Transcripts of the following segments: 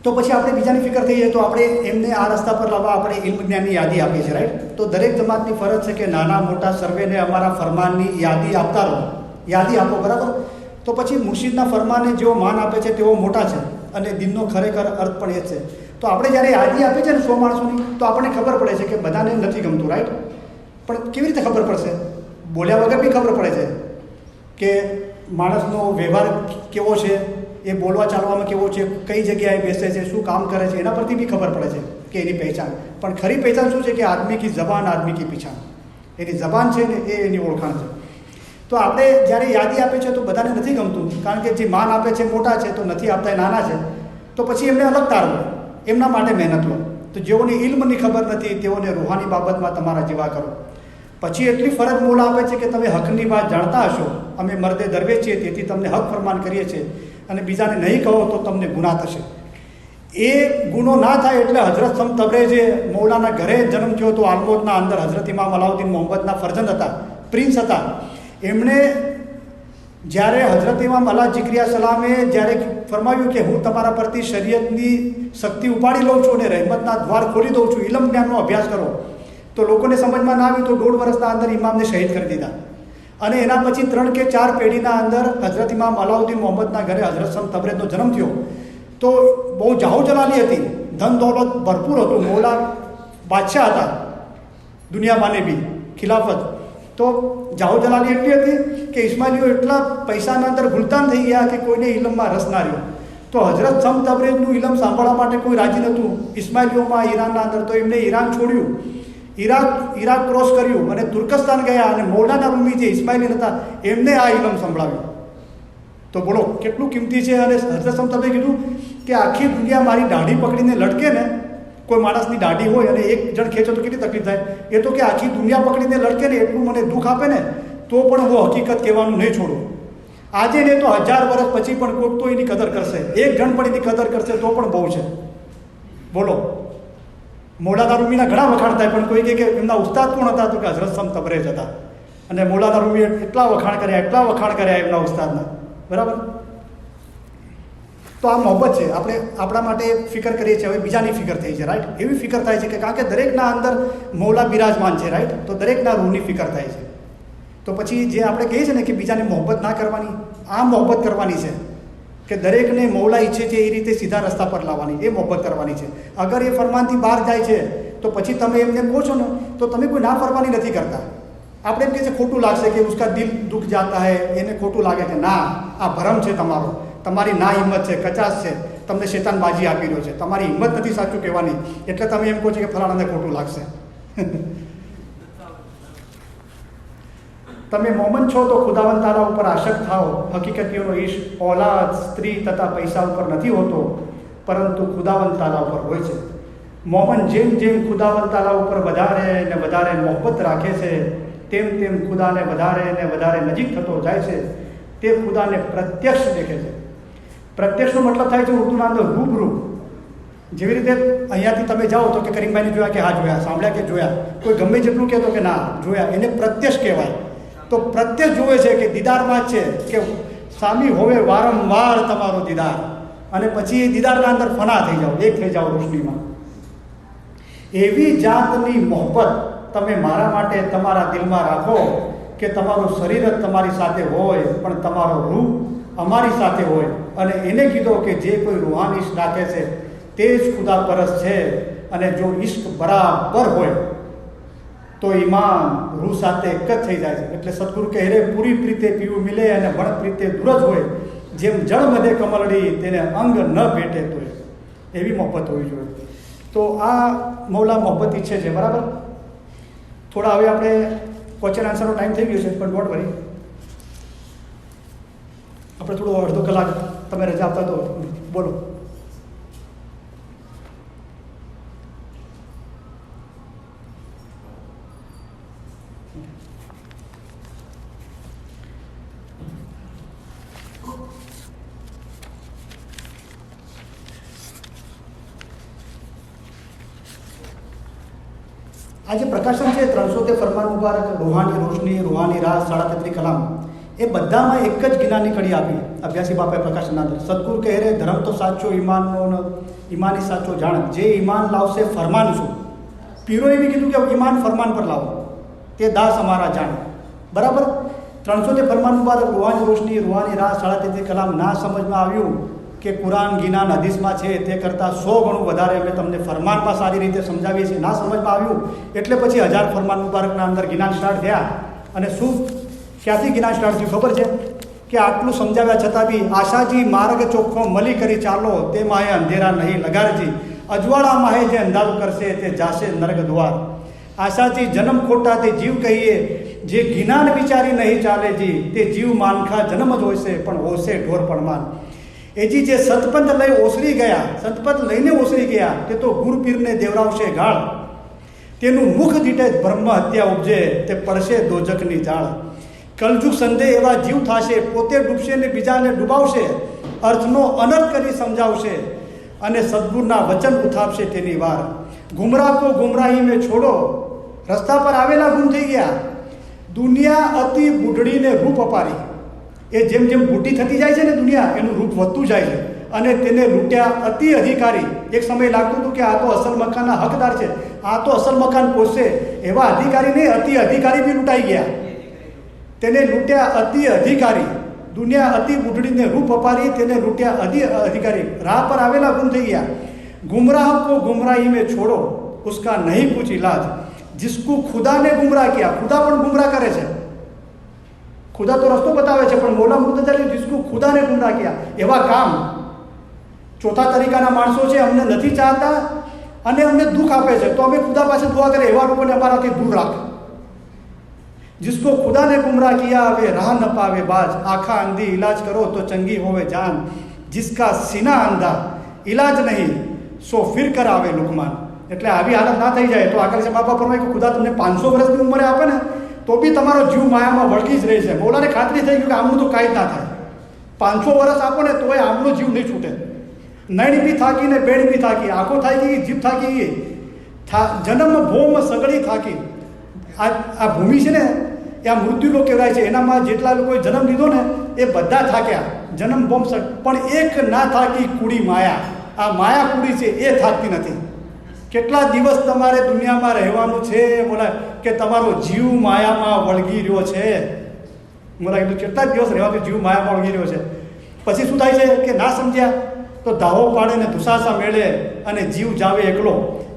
તો પછી આપણે બીજાની ફિકર થઈ જાય તો આપણે એમને આ રસ્તા પર લાવવા આપણે ઇલ્મ જ્ઞાનની યાદી આપીએ છીએ, રાઈટ? તો દરેક જમાતની ફરજ છે કે નાના મોટા સર્વેને અમારા ફરમાનની યાદી આપતા રહો, યાદી આપો, બરાબર? તો પછી મુર્શિદના ફરમાને જેઓ માન આપે છે તેઓ મોટા છે અને દિનનો ખરેખર અર્થ પણ એ જ છે. તો આપણે જ્યારે યાદી આપીએ છીએ ને 100 માણસોની, તો આપણને ખબર પડે છે કે બધાને નથી ગમતું, રાઈટ? પણ કેવી રીતે ખબર પડશે? બોલ્યા વગર બી ખબર પડે છે કે માણસનો વ્યવહાર કેવો છે, એ બોલવા ચાલવામાં કેવો છે, કઈ જગ્યાએ બેસે છે, શું કામ કરે છે, એના પરથી બી ખબર પડે છે કે એની પહેચાન. પણ ખરી પહેચાન શું છે કે આદમી કી જબાન આદમી કી પીછાન. એની જબાન છે ને એ એની ઓળખાણ છે. તો આપણે જ્યારે યાદી આપે છે તો બધાને નથી ગમતું, કારણ કે જે માન આપે છે મોટા છે, તો નથી આપતા એ નાના છે. તો પછી એમને અલગ તારવો, એમના માટે મહેનત લો. તો જેઓને ઇલ્મની ખબર નથી તેઓને રૂહાની બાબતમાં તમારા જેવા કરો. પછી એટલી ફરજ મોલા આપે છે કે તમે હકની વાત જાણતા હશો, અમે મર્દે દરવેશ છીએ તેથી તમને હક ફરમાન કરીએ છીએ, અને બીજાને નહીં કહો તો તમને ગુનાહ થશે. એ ગુનો ના થાય એટલે હઝરત સમ તબરેજે મૌલાના ઘરે જન્મ થયો તો આલમોદના અંદર હઝરત ઇમામ અલાઉદ્દીન મોહમ્મદના ફરજંદ હતા, પ્રિન્સ હતા. એમણે જ્યારે હઝરત ઇમામ અલા જિક્રિયા સલામે જ્યારે ફરમાવ્યું કે હું તમારા પરથી શરીયતની શક્તિ ઉપાડી લઉં છું અને રહેમતના દ્વાર ખોલી દઉં છું, ઇલમ જ્ઞાનનો અભ્યાસ કરો, તો લોકોને સમજમાં ના આવ્યું તો 1.5 વર્ષના અંદર ઇમામને શહીદ કરી દીધા. અને એના પછી 3 કે 4 પેઢીના અંદર હઝરત ઇમામ અલાઉદ્દીન મોહમ્મદના ઘરે હઝરત સમ તબરેજનો જન્મ થયો. તો બહુ જાહો જલાલી હતી, ધન દોલત ભરપૂર હતું, મૌલા બાદશાહ હતા દુનિયામાંને બી, ખિલાફત. તો જાહો જલાલી એટલી હતી કે ઇસ્માઇલીઓ એટલા પૈસાના અંદર ગુલતાન થઈ ગયા કે કોઈને ઇલમમાં રસ ના રહ્યો. તો હઝરત સમ તબરેજનું ઇલમ સાંભળવા માટે કોઈ રાજી નહોતું ઇસ્માઇલીઓમાં, ઈરાનના અંદર. તો એમને ઈરાન છોડ્યું, ઈરાક ક્રોસ કર્યું અને તુર્કસ્તાન ગયા, અને મૌલાના રૂમી જે ઇસ્માઇલી હતા એમને આ ઇલમ સંભળાવ્યું. તો બોલો કેટલું કિંમતી છે. અને હઝરત સમ તબરેજે કીધું કે આખી દુનિયા મારી દાઢી પકડીને લટકે ને, કોઈ માણસની દાઢી હોય અને એક જણ ખેંચો તો કેટલી તકલીફ થાય, એ તો કે આખી દુનિયા પકડીને લટકે ને એટલું મને દુઃખ આપે ને, તો પણ હું હકીકત કહેવાનું નહીં છોડું. આજે ને તો 1000 વર્ષ પછી પણ કોઈક તો એની કદર કરશે, એક જણ પણ એની કદર કરશે તો પણ બહુ છે. બોલો, મૌલાના રૂમીના ઘણા વખાણ થાય, પણ કોઈ કહે કે એમના ઉસ્તાદ કોણ હતા, તો કે હઝરત સમ તબરેજ હતા. અને મૌલાના રૂમીએ એટલા વખાણ કર્યા એમના ઉસ્તાદના, બરાબર? તો આ મોહબ્બત છે. આપણે આપણા માટે ફિકર કરીએ છીએ, હવે બીજાની ફિકર થઈ છે, રાઈટ? એવી ફિકર થાય છે કે કારણ કે દરેકના અંદર મૌલા બિરાજમાન છે, રાઈટ? તો દરેકના રૂહની ફિકર થાય છે. તો પછી જે આપણે કહીએ છીએ ને કે બીજાને મોહબ્બત ના કરવાની, આ મોહબ્બત કરવાની છે કે દરેકને મૌલા ઈચ્છે છે એ રીતે સીધા રસ્તા પર લાવવાની, એ મોહબ્બત કરવાની છે. અગર એ ફરમાનથી બહાર જાય છે તો પછી તમે એમને કહો છો ને તો તમે કોઈ ના ફરવાની નથી કરતા. આપણે એમ કહે છે ખોટું લાગશે કે ઉસકા દિલ દુખ જાતા હૈ, એને ખોટું લાગે છે. ના, આ ભરમ છે તમારો, તમારી ના હિંમત છે, કચાશ છે, તમને શેતાન બાજી આપી રહ્યો છે. તમારી હિંમત નથી સાચું કહેવાની, એટલે તમે એમ કહો છો કે ફલાણાને ખોટું લાગશે. તમે મોમન છો તો ખુદાવંદ તાલા ઉપર આશક થાઓ. હકીકતીઓનો ઈશ્ક ઓલાદ, સ્ત્રી તથા પૈસા ઉપર નથી હોતો, પરંતુ ખુદાવંદ તાલા ઉપર હોય છે. મોમન જેમ જેમ ખુદાવંદ તાલા ઉપર વધારે ને વધારે મોહબ્બત રાખે છે, તેમ તેમ ખુદાને વધારે ને વધારે નજીક થતો જાય છે. તે ખુદાને પ્રત્યક્ષ દેખે છે. પ્રત્યક્ષનો મતલબ થાય છે ઉર્દુના અંદર રૂબરૂ. જેવી રીતે અહીંયાથી તમે જાઓ તો કે કરીમભાઈને જોયા કે હા જોયા, સાંભળ્યા કે જોયા, કોઈ ગમે જેટલું કહેતો કે ના જોયા, એને પ્રત્યક્ષ કહેવાય. તો પ્રત્યક્ષ જોવે છે કે દીદારમાં જ છે કે સામી હોવે વારંવાર તમારો દીદાર, અને પછી એ દીદારના અંદર ફના થઈ જાઓ, એક થઈ જાઓ રોશનીમાં. એવી જાતની મોહબ્બત તમે મારા માટે તમારા દિલમાં રાખો કે તમારું શરીર જ તમારી સાથે હોય પણ તમારો રૂહ અમારી સાથે હોય. અને એને કીધો કે જે કોઈ રૂહાની ઈશ્ક રાખે છે તે જ ખુદા પરસ્ત છે. અને જો ઈશ્ક બરાબર હોય તો ઈમાન રૂહ સાથે એક જ થઈ જાય છે. એટલે સદગુરુ કહે રે પૂરી પ્રીતે પીવું મિલે અને વણ પ્રીતે દૂર જ હોય, જેમ જળ મધે કમલડી તેને અંગ ન ભેટે તોય. એવી મોહબ્બત હોવી જોઈએ. તો આ મૌલા મોહબ્બત ઈચ્છે છે, બરાબર? થોડા હવે આપણે ક્વેશ્ચન આન્સરનો ટાઈમ થઈ ગયો છે, પણ ડોન્ટ વરી, આપણે થોડું અડધો કલાક તમે રજા આપતા તો બોલો. આજે પ્રકાશન છે 300 ફરમાન મુબારક, રૂહાની રોશની, રૂહાની રાહ, 33 કલામ. એ બધામાં એક જ જ્ઞાનની કડી આપી અભ્યાસી બાપાએ પ્રકાશના અંદર. સદગુરુ કહે રે ધર્મ તો સાચો ઈમાનનો ઈમાની સાચો જાણ, જે ઈમાન લાવશે ફરમાન શું. પીરોએ બી કીધું કે ઈમાન ફરમાન પર લાવો, તે દાસ અમારા જાણ. બરાબર. 300 ફરમાન મુબારક, રૂહાની રોશની, રૂહાની રાહ, 33 કલામ. ના સમજમાં આવ્યું કે કુરાન ગિનાન હદીસમાં છે તે કરતાં 100 ગણું વધારે અમે તમને ફરમાનમાં સારી રીતે સમજાવીએ છીએ. ના સમજમાં આવ્યું એટલે પછી 1000 ફરમાન મુબારકના અંદર ગિનાન સ્ટાર્ટ થયા. અને શું ક્યાંથી ગિનાન સ્ટાર્ટ થયું ખબર છે કે આટલું સમજાવ્યા છતાં બી આશાજી માર્ગ ચોખ્ખો મલી કરી ચાલો, તે માહે અંધેરા નહીં લગાડજી, અજવાળા માહે જે અંધારું કરશે તે જાશે નરક દ્વાર. આશાજી જન્મ ખોટા તે જીવ કહીએ, જે જ્ઞાન વિચારી નહીં ચાલે જી, તે જીવ માનખા જન્મ જ હોશે પણ હોશે ઢોર પડમાન. એજી જે સતપંથ લઈ ઓસરી ગયા, સતપંથ લઈને ઓસરી ગયા, તે તો ગુરુપીરને દેવરાવશે ગાળ. તેનું મુખ દીઠે બ્રહ્મ હત્યા ઉપજે, તે પડશે દોજકની જાળ. કલજુગ સંદેહ એવા જીવ થશે, પોતે ડૂબશે ને બીજાને ડૂબાવશે, અર્થનો અનર્થ કરી સમજાવશે અને સદગુરુના વચન ઉઠાવશે તેની વાર. ગુમરાહ કો ગુમરાહી મેં છોડો, રસ્તા પર આવેલા ગુમ થઈ ગયા. દુનિયા અતિ બુઢડીને રૂપ અપારી. એ જેમ જેમ બુઢી થતી જાય છે ને દુનિયા, એનું રૂપ વધતું જાય છે. અને તેને લૂંટ્યા અતિ અધિકારી. એક સમય લાગતું હતું કે આ તો અસલ મકાનના હકદાર છે, આ તો અસલ મકાન પોષશે, એવા અધિકારી નહીં, અતિ અધિકારી બી લૂંટાઈ ગયા. તેને લૂંટ્યા અતિ અધિકારી. દુનિયા અતિ બુઢડીને રૂપ અપારી, તેને લૂંટ્યા અધિકારી. રાહ પર આવેલા ગુમ થઈ ગયા. गुमराह को गुमराही में छोड़ो, उसका नहीं कुछ इलाज. जिसको खुदा ने गुमराह किया, खुदा પણ ગુમરાહ કરે છે. ખુદા તો રસ્તો બતાવે છે, પણ મૌલા મુર્તઝા जिसको खुदा ने गुमराह किया, એવા કામ ચોથા તરીકાના માણસો છે, અમને નથી ચાહતા અને અમને દુઃખ આપે છે, તો અમે ખુદા પાસે દુઆ કરીએ એવા લોકોને અમારાથી દૂર રાખ. जिसको खुदा ने गुमराह किया वे राह न पावे बाज, आँखा अंधी इलाज करो तो चंगी होवे जान. जिसका सीना अंधा इलाज नहीं સો ફિર કરાવે લુકમાન. એટલે આવી હાલત ના થઈ જાય તો આગળ છે બાપા ફરમાય કે ખુદા તમને 500 વર્ષની ઉંમરે આપે ને તો બી તમારો જીવ માયામાં વળગી જ રહે છે. મૌલાને ખાતરી થઈ ગયું કે આમનું તો કાંઈ જ ના થાય. 500 વર્ષ આપો ને તોય આમનો જીવ નહીં છૂટે. નૈણ બી થાકી ને બેડ બી થાકી, આંખો થાકી ગઈ, જીભ થાકી ગઈ, જન્મ ભોમ સગડી થાકી. આ ભૂમિ છે ને એ આ મૃત્યુલોક કહેવાય છે. એનામાં જેટલા લોકોએ જન્મ લીધો ને એ બધા થાક્યા. જન્મ ભોમ પણ એક ના થાકી કુડી માયા. આ માયા કુડી છે એ થાકતી નથી. કેટલા દિવસ તમારે દુનિયામાં રહેવાનું છે બોલા કે તમારો જીવ માયામાં વળગી રહ્યો છે. બોલા કીધું કેટલા દિવસ રહેવાનું, જીવ માયામાં વળગી રહ્યો છે. પછી શું થાય છે કે ના સમજ્યા તો ધાવો પાડે ને ધુસાસા મેળે અને જીવ જાવે એકલો.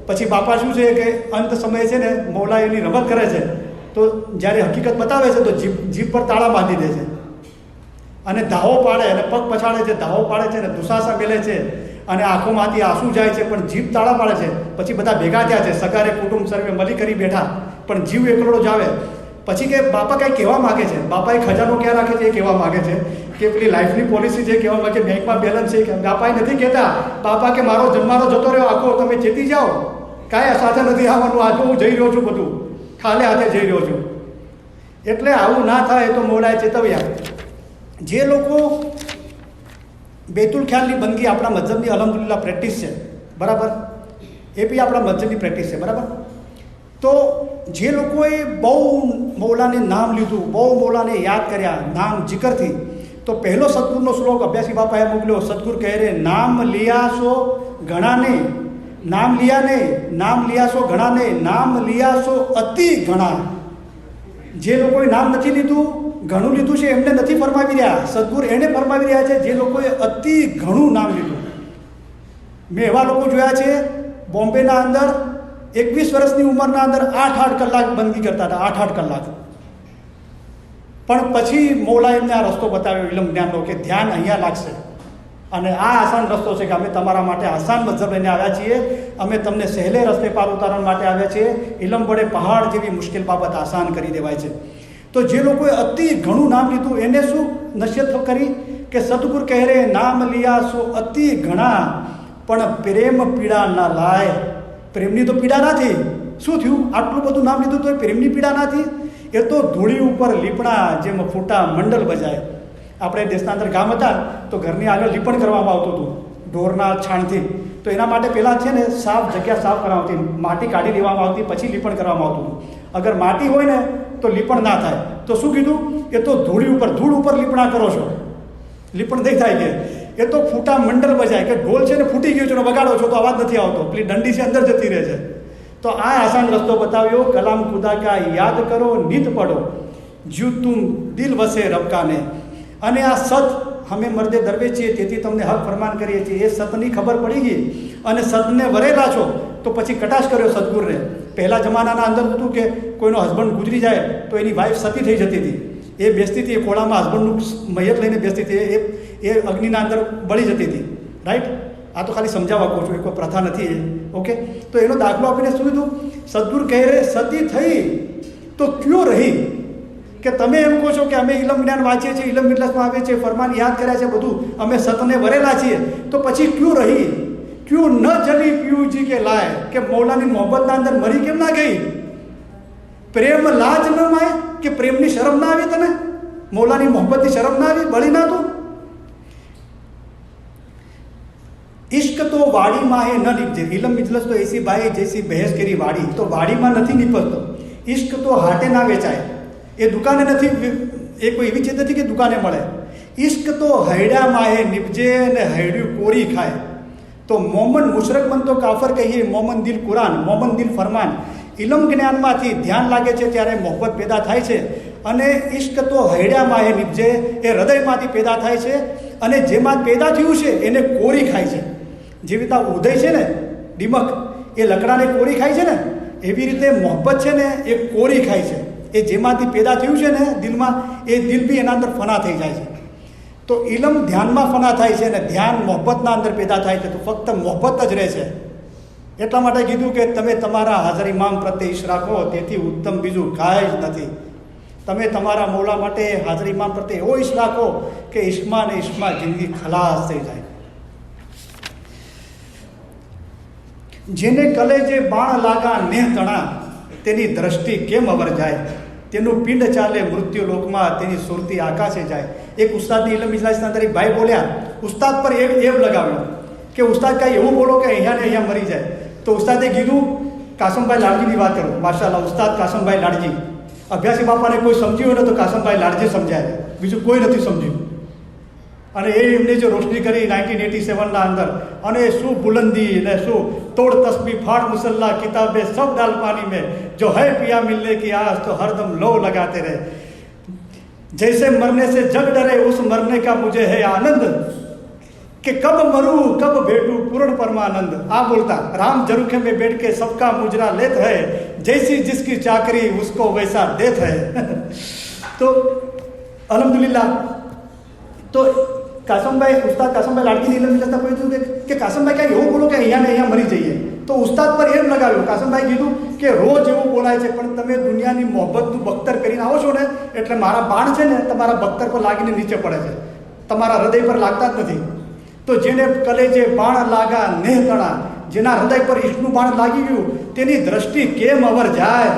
પછી બાપા શું છે કે અંત સમયે છે ને મૌલા એની રમત કરે છે, તો જ્યારે હકીકત બતાવે છે તો જીભ પર તાળા બાંધી દે છે અને ધાવો પાડે અને પગ પછાડે છે, ધાવો પાડે છે અને ધુસાસા મેલે છે અને આંખોમાંથી આંસુ જાય છે, પણ જીભ તાળા પાડે છે. પછી બધા ભેગા થયા છે, સગારે કુટુંબ સર્વે મળી કરી બેઠા, પણ જીવ એકલો જ આવે. પછી કે બાપા કાંઈ કહેવા માગે છે, બાપાએ ખજાનો ક્યાં રાખે છે એ કહેવા માગે છે, કે પેલી લાઈફની પોલિસી છે કહેવા માગે, બેંકમાં બેલેન્સ છે. બાપાએ નથી કહેતા, બાપા કે મારો જન્મારો જતો રહ્યો આખો, તમે ચેતી જાઓ, કાંઈ સાથે નથી આવવાનું, આજે હું જઈ રહ્યો છું, બધું ખાલે હાથે જઈ રહ્યો છું. એટલે આવું ના થાય તો મૌલાએ ચેતવ્યા. જે લોકો બેતુલ ખ્યાલની બંદગી આપણા મજહબની અલ્હમ્દુલિલ્લાહ પ્રેક્ટિસ છે, બરાબર, એ બી આપણા મજહબની પ્રેક્ટિસ છે, બરાબર. તો જે લોકોએ બહુ મૌલાને નામ લીધું, બહુ મૌલાને યાદ કર્યા નામ જિકરથી, તો પહેલો સદગુરુનો શ્લોક અભ્યાસી બાપાએ મોકલ્યો. સદગુરુ કહે રે નામ લિયા સો ઘણા નહીં, નામ લિયા નહીં, નામ લિયા સો ઘણા નહીં, નામ લિયા સો અતિ ઘણા. જે લોકોએ નામ નથી લીધું, ઘણું લીધું છે એમને નથી ફરમાવી રહ્યા, સદગુરુ એને ફરમાવી રહ્યા છે જે લોકોએ અતિ ઘણું નામ લીધું. મેં એવા લોકો જોયા છે બોમ્બેના અંદર 21 વર્ષની ઉંમરના અંદર 8-8 કલાક બંદગી કરતા હતા, 8-8 કલાક. પણ પછી મૌલા એમને આ રસ્તો બતાવ્યો ઇલમ જ્ઞાનનો કે ધ્યાન અહીંયા લાગશે અને આ આસાન રસ્તો છે કે અમે તમારા માટે આસાન મજહબ લઈને આવ્યા છીએ, અમે તમને સહેલે રસ્તે પાર ઉતારવા માટે આવ્યા છીએ. ઇલમ વડે પહાડ જેવી મુશ્કેલ બાબત આસાન કરી દેવાય છે. તો જે લોકોએ અતિ ઘણું નામ લીધું એને શું નસીહત કરી કે સદગુરુ કહે રે નામ લિયા સો અતિ ઘણા, પણ પ્રેમ પીડા ના લાય. પ્રેમની તો પીડા નથી. શું થયું? આટલું બધું નામ લીધું તો પ્રેમની પીડા નથી. એ તો ધૂળી ઉપર લીપણા જેમ ફૂટા મંડલ બજાય. આપણે દેશના અંદર ગામ હતા તો ઘરની આગળ લીપણ કરવામાં આવતું હતું ઢોરના છાણથી. તો એના માટે પહેલાં છે ને જગ્યા સાફ કરાવતી, માટી કાઢી લેવામાં આવતી, પછી લીપણ કરવામાં આવતું હતું. અગર માટી હોય ને તો લીપણ ના થાય. તો શું કીધું? એ તો ધૂળ ઉપર લીપણા કરો છો, લીપણ નહીં થાય કે એ તો ફૂટા મંડળ બજાય કે ઢોલ છે ને ફૂટી ગયો છે ને વગાડો છો તો અવાજ નથી આવતો, પેલી દંડી છે અંદર જતી રહે છે. તો આ આસાન રસ્તો બતાવ્યો. કલામ ખુદા કા યાદ કરો નિત પડો, જ્યુ તુમ દિલ વસે રબકાને. અને આ સત અમે મર્દે દરવે છીએ તેથી તમને હક ફરમાન કરીએ છીએ. એ સતની ખબર પડી ગઈ અને સતને વરેલા છો તો પછી કટાશ કર્યો સદગુરુને. પહેલા જમાનાના અંદર હતું કે કોઈનો હસબન્ડ ગુજરી જાય તો એની વાઈફ સતી થઈ જતી હતી. એ બેસતી હતી, એ ખોળામાં હસબન્ડનું મયત લઈને બેસતી હતી, એ અગ્નિના અંદર બળી જતી હતી. રાઈટ? આ તો ખાલી સમજાવવા કહું છું, એ કોઈ પ્રથા નથી. ઓકે, તો એનો દાખલો આપીને શું કીધું? સદગુરુ કહે રે સતી થઈ તો ક્યો રહી. કે તમે એમ કહો છો કે અમે ઇલમ જ્ઞાન વાંચીએ છીએ, ઇલમ મિજલસમાં આવીએ છીએ, ફરમાન યાદ કર્યા છે, બધું અમે સતને વરેલા છીએ, તો પછી ક્યું રહી? ક્યું ન જલી પિયુજી કે લાય. કે મૌલાની મોહબ્બતના અંદર મરી કેમ ના ગઈ? પ્રેમ લાજ ન માય કે પ્રેમની શરમ ના આવી તને? મૌલાની મોહબ્બતની શરમ ના આવી? બળી ના તું? इश्क तो वाड़ी में है न निपजे. इलम मिजलस तो ऐसी बाई जैसी बहस करी वाड़ी. तो વાડીમાં નથી નીપજતો. ઇશ્ક તો હાટે ના વેચાય, એ દુકાને નથી, એ કોઈ એવી ચીજ નથી કે દુકાને મળે. ઇશ્ક તો હૈડામાં હે નિપજે ને હૈડ્યું કોરી ખાય. તો મોમન મુશરક મન તો કાફર કહીએ, મોમન દિલ કુરાન, મોમન દિલ ફરમાન. ઇલમ જ્ઞાનમાંથી ધ્યાન લાગે છે ત્યારે મોહબ્બત પેદા થાય છે. અને ઇશ્ક તો હૈડામાં હે નિપજે, એ હૃદયમાંથી પેદા થાય છે અને જેમાં પેદા થયું છે એને કોરી ખાય છે. જેવી રીતે ઉદય છે ને, ડીમક, એ લકડાને કોરી ખાય છે ને, એવી રીતે મોહબ્બત છે ને એ કોરી ખાય છે. એ જેમાંથી પેદા થયું છે ને દિલમાં, એ દિલ બી એના અંદર ફના થઈ જાય છે. તો ઇલમ ધ્યાનમાં ફના થાય છે અને ધ્યાન મોહબ્બતના અંદર પેદા થાય છે. તો ફક્ત મોહબ્બત જ રહે છે. એટલા માટે કીધું કે તમે તમારા હાજર ઇમામ પ્રત્યે ઈશ રાખો, તેથી ઉત્તમ બીજું કાંઈ જ નથી. તમે તમારા મૌલા માટે હાજર ઇમામ પ્રત્યે એવો ઈશ રાખો કે ઈશમાં ને ઈશમાં જિંદગી ખલાસ થઈ જાય. જેને કલેજે બાણ લાગા નેહ તણા, તેની દ્રષ્ટિ કેમ અવર જાય. તેનું પિંડ ચાલે મૃત્યુ લોકમાં, તેની સુરતી આકાશે જાય. એક ઉસ્તાદની ઇલમ ઇજલાસના અંદર એક ભાઈ બોલ્યા, ઉસ્તાદ પર એવ લગાવ્યો કે ઉસ્તાદ કાંઈ એવું બોલો કે અહીંયા ને અહીંયા મરી જાય. તો ઉસ્તાદે કીધું, કાસમભાઈ લાડજીની વાત કરો. માશાલ્લાહ, ઉસ્તાદ કાસમભાઈ લાડજી. અભ્યાસી બાપાને કોઈ સમજ્યું હોય ને તો કાસમભાઈ લાડજી સમજાય, બીજું કોઈ નથી સમજ્યું. અને એ એમને જે રોશની કરી 1987ના અંદર, અને શું બુલંદી ને શું તોડ તસ્બી ફાડ મુસલ્લા કિતાબે સબ ડાલ પાની में जो है पिया मिलने की आस तो हरदम लो लगाते रहे. जैसे मरने से जग डरे उस मरने का मुझे है आनंद कि कब मरूं कब बैठूं पूर्ण परमानंद. आ बोलता राम जरूखे में बैठ के सबका मुजरा लेत है, जैसी जिसकी चाकरी उसको वैसा देत है. तो अल्हम्दुलिल्लाह. तो કાસમભાઈ, ઉસ્તાદ કાસમભાઈ લાડકીની ઇલમ મિજલસના કોઈ કીધું કે કાસમભાઈ કાંઈ એવું બોલો કે અહીંયા ને અહીંયા મરી જઈએ. તો ઉસ્તાદ પર એમ લગાવ્યું. કાસમભાઈ કીધું કે રોજ એવું બોલાય છે, પણ તમે દુનિયાની મોહબ્બતનું બખ્તર કરીને આવો છો ને, એટલે મારા બાણ છે ને તમારા બખ્તર પર લાગીને નીચે પડે છે, તમારા હૃદય પર લાગતા જ નથી. તો જેને કલેજે બાણ લાગા નેહ તણા, જેના હૃદય પર ઈશ્કનું બાણ લાગી ગયું, તેની દ્રષ્ટિ કેમ અવર જાય.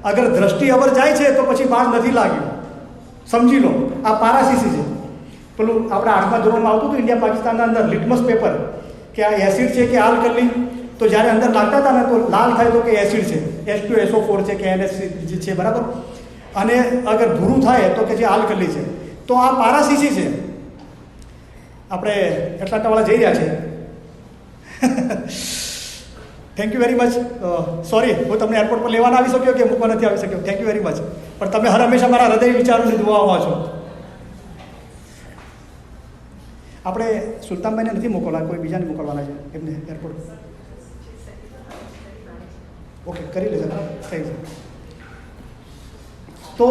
અગર દ્રષ્ટિ અવર જાય છે તો પછી બાણ નથી લાગ્યું. સમજી લો, આ પારાસીસી છે. પેલું આપણે 8મા ધોરણમાં આવતું હતું ઇન્ડિયા પાકિસ્તાનના અંદર લિટમસ પેપર, કે આ એસિડ છે કે આલ્કલી. તો જ્યારે અંદર નાખતા હતા ને તો લાલ થાય તો કે એસિડ છે, H2SO4 છે કે NH છે, બરાબર. અને અગર ભૂરું થાય તો કે જે આલ્કલી છે. તો આ પારાસીસી છે. આપણે એટલાંટાવાળા જઈ રહ્યા છે. Thank you very much. Sorry, હું તમને એરપોર્ટ પર લેવાના આવી શક્યો કે મૂકવા નથી આવી શક્યો. Thank you very much. પણ તમે હર હંમેશા મારા હૃદય વિચારોની દુઆઓમાં છો. આપણે સુલતાનભાઈને નથી મોકલવાના, કોઈ બીજાને મોકલવાના છે એમને એરપોર્ટ. ઓકે, કરી લેજો, થઈ છે. તો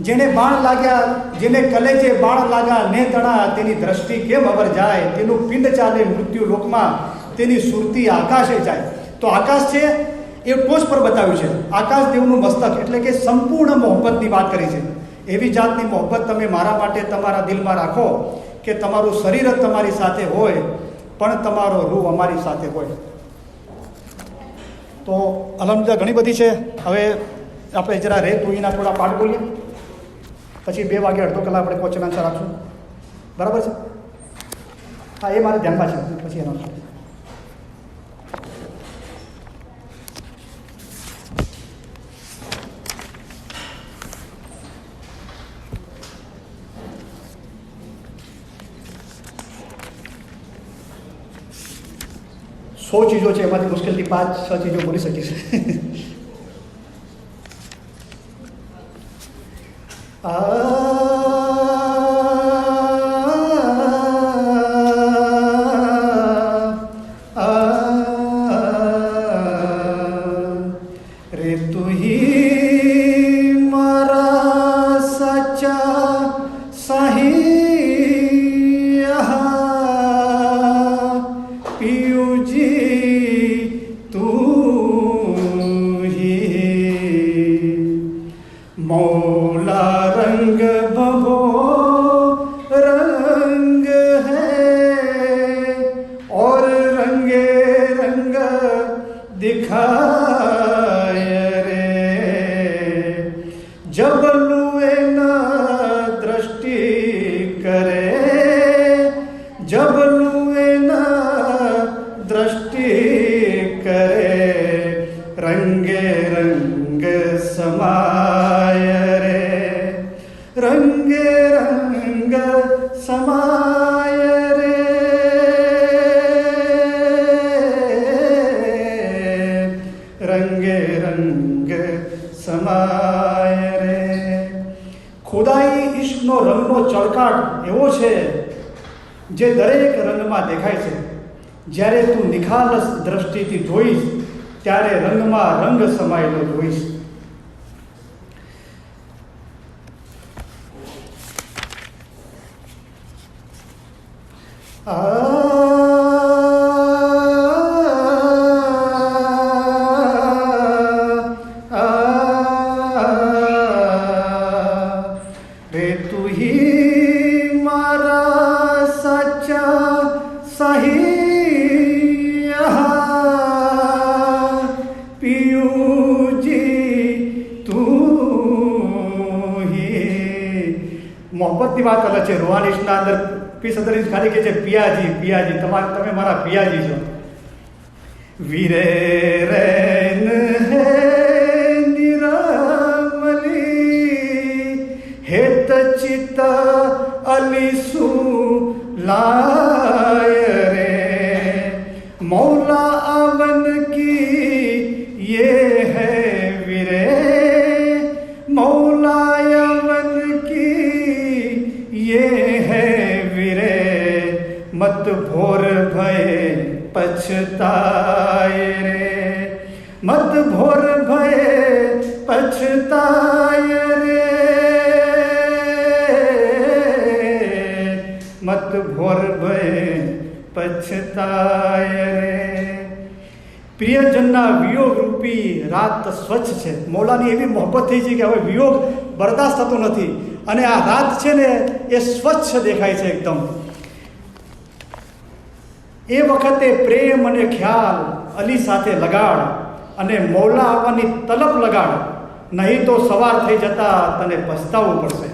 જેને બાણ લાગ્યા, જેને કલેજે બાણ લાગ્યા ને તણા, તેની દ્રષ્ટિ કેમ અવર જાય. તેનું પિંડ ચાલે મૃત્યુ લોકમાં, તેની સુરતી આકાશે જાય. તો આકાશ છે એ ટોચ પર બતાવ્યું છે. આકાશ દેવનું મસ્તક, એટલે કે સંપૂર્ણ મોહબ્બતની વાત કરી છે. એવી જાતની મોહબ્બત તમે મારા માટે તમારા દિલમાં રાખો કે તમારું શરીર જ તમારી સાથે હોય પણ તમારો રૂહ અમારી સાથે હોય. તો અલ્હમ્દુલિલ્લાહ ઘણી બધી છે. હવે આપણે જરા રે તુહીના થોડા પાઠ બોલીએ, પછી 2 વાગે અડધો કલાક આપણે ક્વેશ્ચન આન્સર આપશું. બરાબર છે? હા, એ મારે ધ્યાનમાં છે, પછી એનો 100 ચીજો છે એમાંથી મુશ્કેલથી 5-6 ચીજો બોલી શકીશ. રે તું હી મારા સાચા સાહી પિયુજી તું હી મૌલા रंग बहो रंग है और रंगे रंग दिखाए रे जब लुए न दृष्टि करे जब लुए न दृष्टि करे रंगे रंग समाय रंगे रंग समाय रे रंगे रंग समाय रे. ખુદાઈ ઈશ્કનો રંગનો ચળકાટ એવો છે જે દરેક રંગમાં દેખાય છે. જ્યારે તું નિખાલસ દ્રષ્ટિથી જોઈશ ત્યારે રંગમાં રંગ સમાયેલો જોઈશ. રે તું હી મારા સાચા સાહી પિયુજી તું હી. મોહબ્બતની વાત અલગ છે. રોહાનિશના અંદર પીસ અંદર ખાલી કે છે પિયાજી પિયાજી, તમે મારા પિયાજી છો. વીરે રેન હે નિરામલી હેત ચિત અલીસુ લાય રે મૌલા અવન કી યે હૈ વીરે મૌલા અવન કી યે હૈ વીરે मत भोर भय पछताए रे मत भोर भय पछताए रे मत भोर भय पछताए रे. પ્રિયજનના વિયોગ રૂપી રાત સ્વચ્છ છે. મૌલાની એવી મોહબ્બત થઈ છે કે હવે વિયોગ બરદાસ્ત થતો નથી અને આ રાત છે ને એ સ્વચ્છ દેખાય છે એકદમ. એ વખતે પ્રેમ અને ખ્યાલ અલી સાથે લગાડ અને મૌલા આવવાની તલબ લગાડ, નહીં તો સવાર થઈ જતા તને પસ્તાવવું પડશે.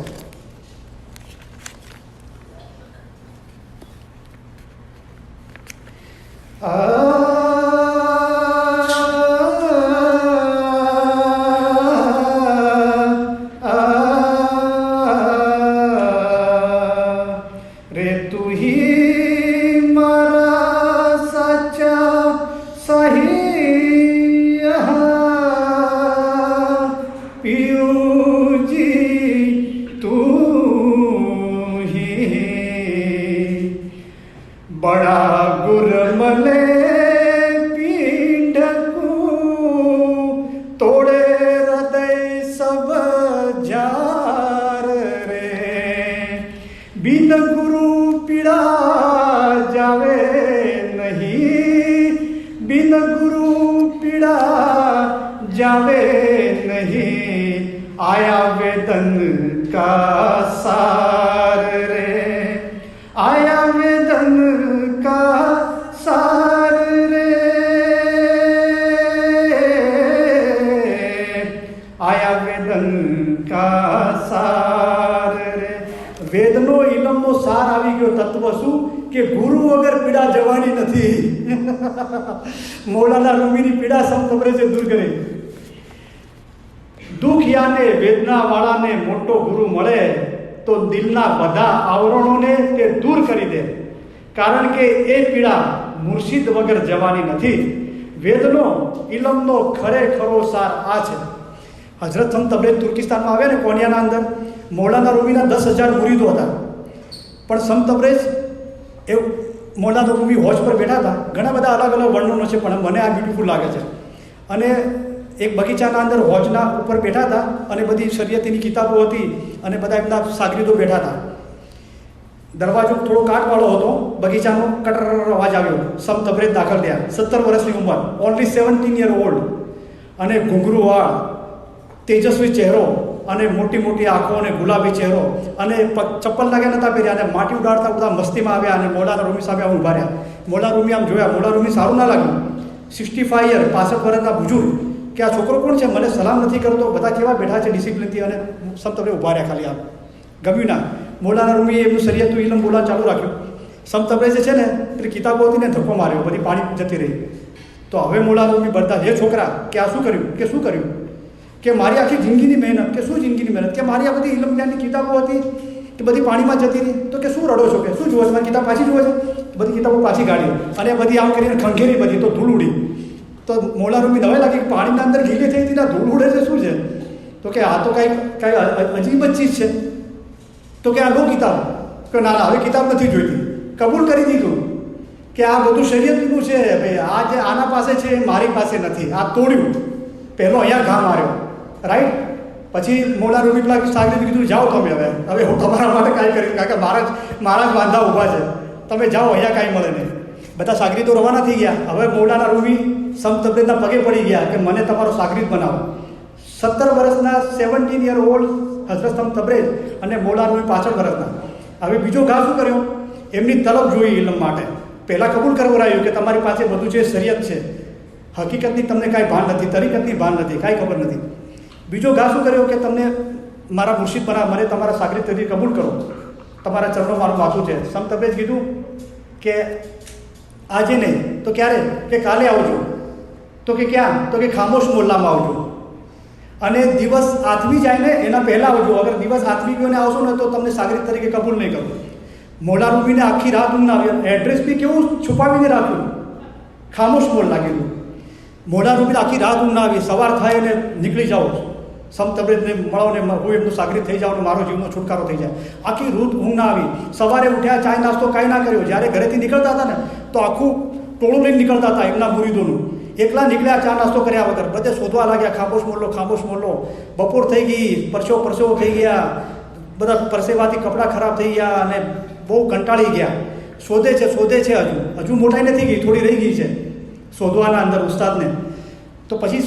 રે તું હી મારા સાચા સાહી પિયુજી તું હી બડા ગુરમલે પીંડકુ તોડે હૃદય સબ જાર રે બિન ગુરુ પીડા જાવે નહીં બિન ગુરુ પીડા જાવે નહીં આયા વેદન કા સાર રે આયા વેદન કા સાર રે આયા વેદન કા સાર રે. વેદનો ઇલમનો સાર આવી ગયો. તત્વ શું કે ગુરુ વગર પીડા જવાની નથી. મૌલાના રૂમીની પીડા સમ ખબર છે દૂર કરે. દુઃખ યાને વેદના વાળાને મોટો ગુરુ મળે તો દિલના બધા આવરણોને તે દૂર કરી દે. કારણ કે એ પીડા મુર્શિદ વગર જવાની નથી. વેદનો ઇલમનો ખરેખરો સાર આ છે. હઝરત સમ તબરેજ તુર્કિસ્તાનમાં આવ્યા ને કોનિયાના અંદર, મૌલાના રૂમીના 10,000 મુરીદો હતા. પણ સમ તબરેજ એ મૌલાના રૂમી હોજ પર બેઠા હતા. ઘણા બધા અલગ અલગ વર્ણનો છે, પણ મને આ બ્યુટીફુલ લાગે છે. અને એક બગીચાના અંદર હોજના ઉપર બેઠા હતા અને બધી શરિયતીની કિતાબો હતી અને બધા એમના સાગરીદો બેઠા હતા. દરવાજો થોડો કાટવાળો હતો, બગીચાનો કટર અવાજ આવ્યો. સમ તબરેજ દાખલ થયા. 17 વર્ષની ઉંમર, ઓનલી 17 યર ઓલ્ડ, અને ઘૂંઘરું વાળ, તેજસ્વી ચહેરો અને મોટી મોટી આંખો અને ગુલાબી ચહેરો, અને ચપ્પલ લાગ્યા નહોતા પહેર્યા અને માટી ઉડાડતા બધા મસ્તીમાં આવ્યા અને મૌલાના રૂમી સામે આમ ઊભા રહ્યા. મૌલા રૂમી આમ જોયા. મૌલા રૂમી સારું ના લાગ્યું. 65 યર, 65 વર્ષના બુજુર્ગ, કે આ છોકરો કોણ છે, મને સલામ નથી કરતો. બધા કેવા બેઠા છે ડિસિપ્લિનથી, અને સમ તબરેજ ઊભા રહ્યા ખાલી. આમ ગમ્યું ના. મૌલાના રૂમીએ એમનું શરિયતનું ઇલમ બોલવાનું ચાલુ રાખ્યું. સમ તબરેજ જે છે ને પેલી કિતાબો હતી ને ધક્કો માર્યો, બધી પાણી જતી રહી. તો હવે મૌલાના રૂમી બળતા, હે છોકરા, કે આ શું કર્યું? કે શું કર્યું? કે મારી આખી જિંદગીની મહેનત. કે શું જિંદગીની મહેનત? કે મારી આ બધી ઇલમ જ્ઞાનની કિતાબો હતી કે બધી પાણીમાં જતી રહી. તો કે શું રડો છો? કે શું જુઓ છો? મારી કિતાબ પાછી જુઓ છે? બધી કિતાબો પાછી કાઢી અને બધી આમ કરીને ખંખેરી બધી, તો ધૂળ ઉડી. તો મૌલા રૂમી નવાઈ લાગી કે પાણીના અંદર ગીલી થઈ હતી ને ધૂળ ઉડે છે, શું છે? તો કે આ તો કાંઈ અજીબ જ ચીજ છે. તો કે આ લો કિતાબ. કે ના ના, હવે કિતાબ નથી જોઈતી. કબૂલ કરી દીધું કે આ બધું શરિયતનું છે ભાઈ. આ જે આના પાસે છે એ મારી પાસે નથી. આ તોડ્યું. પહેલો અહીંયા ઘા માર્યો, રાઈટ. પછી મૌલા રૂમી પેલા સાગરીને કીધું, જાઓ તમે હવે હું તમારા માટે કાંઈ કરીશ, કારણ કે મારા જ વાંધા ઊભા છે. તમે જાઓ, અહીંયા કાંઈ મળે નહીં. બધા સાગરીતો રવાના થઈ ગયા. હવે મૌલાના રૂમી સમ તબરેજના પગે પડી ગયા કે મને તમારો સાગરીત બનાવો. 17 વર્ષના 17 યર ઓલ્ડ હઝરત સમ તબરેજ અને મૌલા રૂમી 65 વર્ષના. હવે બીજો ઘા શું કર્યો? એમની તલબ જોઈ ઇલમ માટે. પહેલાં કબૂલ કરાવ્યું કે તમારી પાસે બધું છે, શરિયત છે, હકીકતની તમને કાંઈ ભાન નથી, તરીકતની ભાન નથી, કાંઈ ખબર નથી. બીજો ઘા શું કર્યો કે તમને મારા મુર્શિદ બનાવ, મને તમારા સાગરીત તરીકે કબૂલ કરો, તમારા ચરણો મારું માથું છે. સમ તબરેજ કીધું કે આજે નહીં તો ક્યારે? કે કાલે આવજો. તો કે ક્યાં? તો કે ખામોશ મોહલ્લામાં આવજો. અને દિવસ આથમી જાય ને એના પહેલાં આવજો. અગર દિવસ આથમી ગયો ને આવશો ને તો તમને સાગરીત તરીકે કબૂલ નહીં કરું. મૌલા રૂમીને આખી રાત ઊંઘ ના આવ્યો. એડ્રેસ બી કેવું છુપાવીને રાખ્યું, ખામોશ મોહલ્લા કીધું. મૌલા રૂમીને આખી રાત ઊંઘ ના આવી. સવાર થાય અને નીકળી જાઓ, સમ તબરેજને મળો ને હું એમનું સાગરીત થઈ જાઉં ને મારો જીવનો છુટકારો થઈ જાય. આખી રૂત ઊંઘ ના આવી. સવારે ઉઠ્યા, ચાય નાસ્તો કાંઈ ના કર્યો. જ્યારે ઘરેથી નીકળતા હતા ને તો આખું ટોળું લઈને નીકળતા હતા એમના મુરીદોનું. એકલા નીકળ્યા, ચા નાસ્તો કર્યા વગર. બધે શોધવા લાગ્યા, ખામોશ મોહલ્લો, ખામોશ મોહલ્લો. બપોર થઈ ગઈ, પરસેવો થઈ ગયા, બધા પરસેવાથી કપડાં ખરાબ થઈ ગયા અને બહુ કંટાળી ગયા. શોધે છે હજુ મોટાઈ નથી ગઈ, થોડી રહી ગઈ છે શોધવાના અંદર ઉસ્તાદને. તો પછી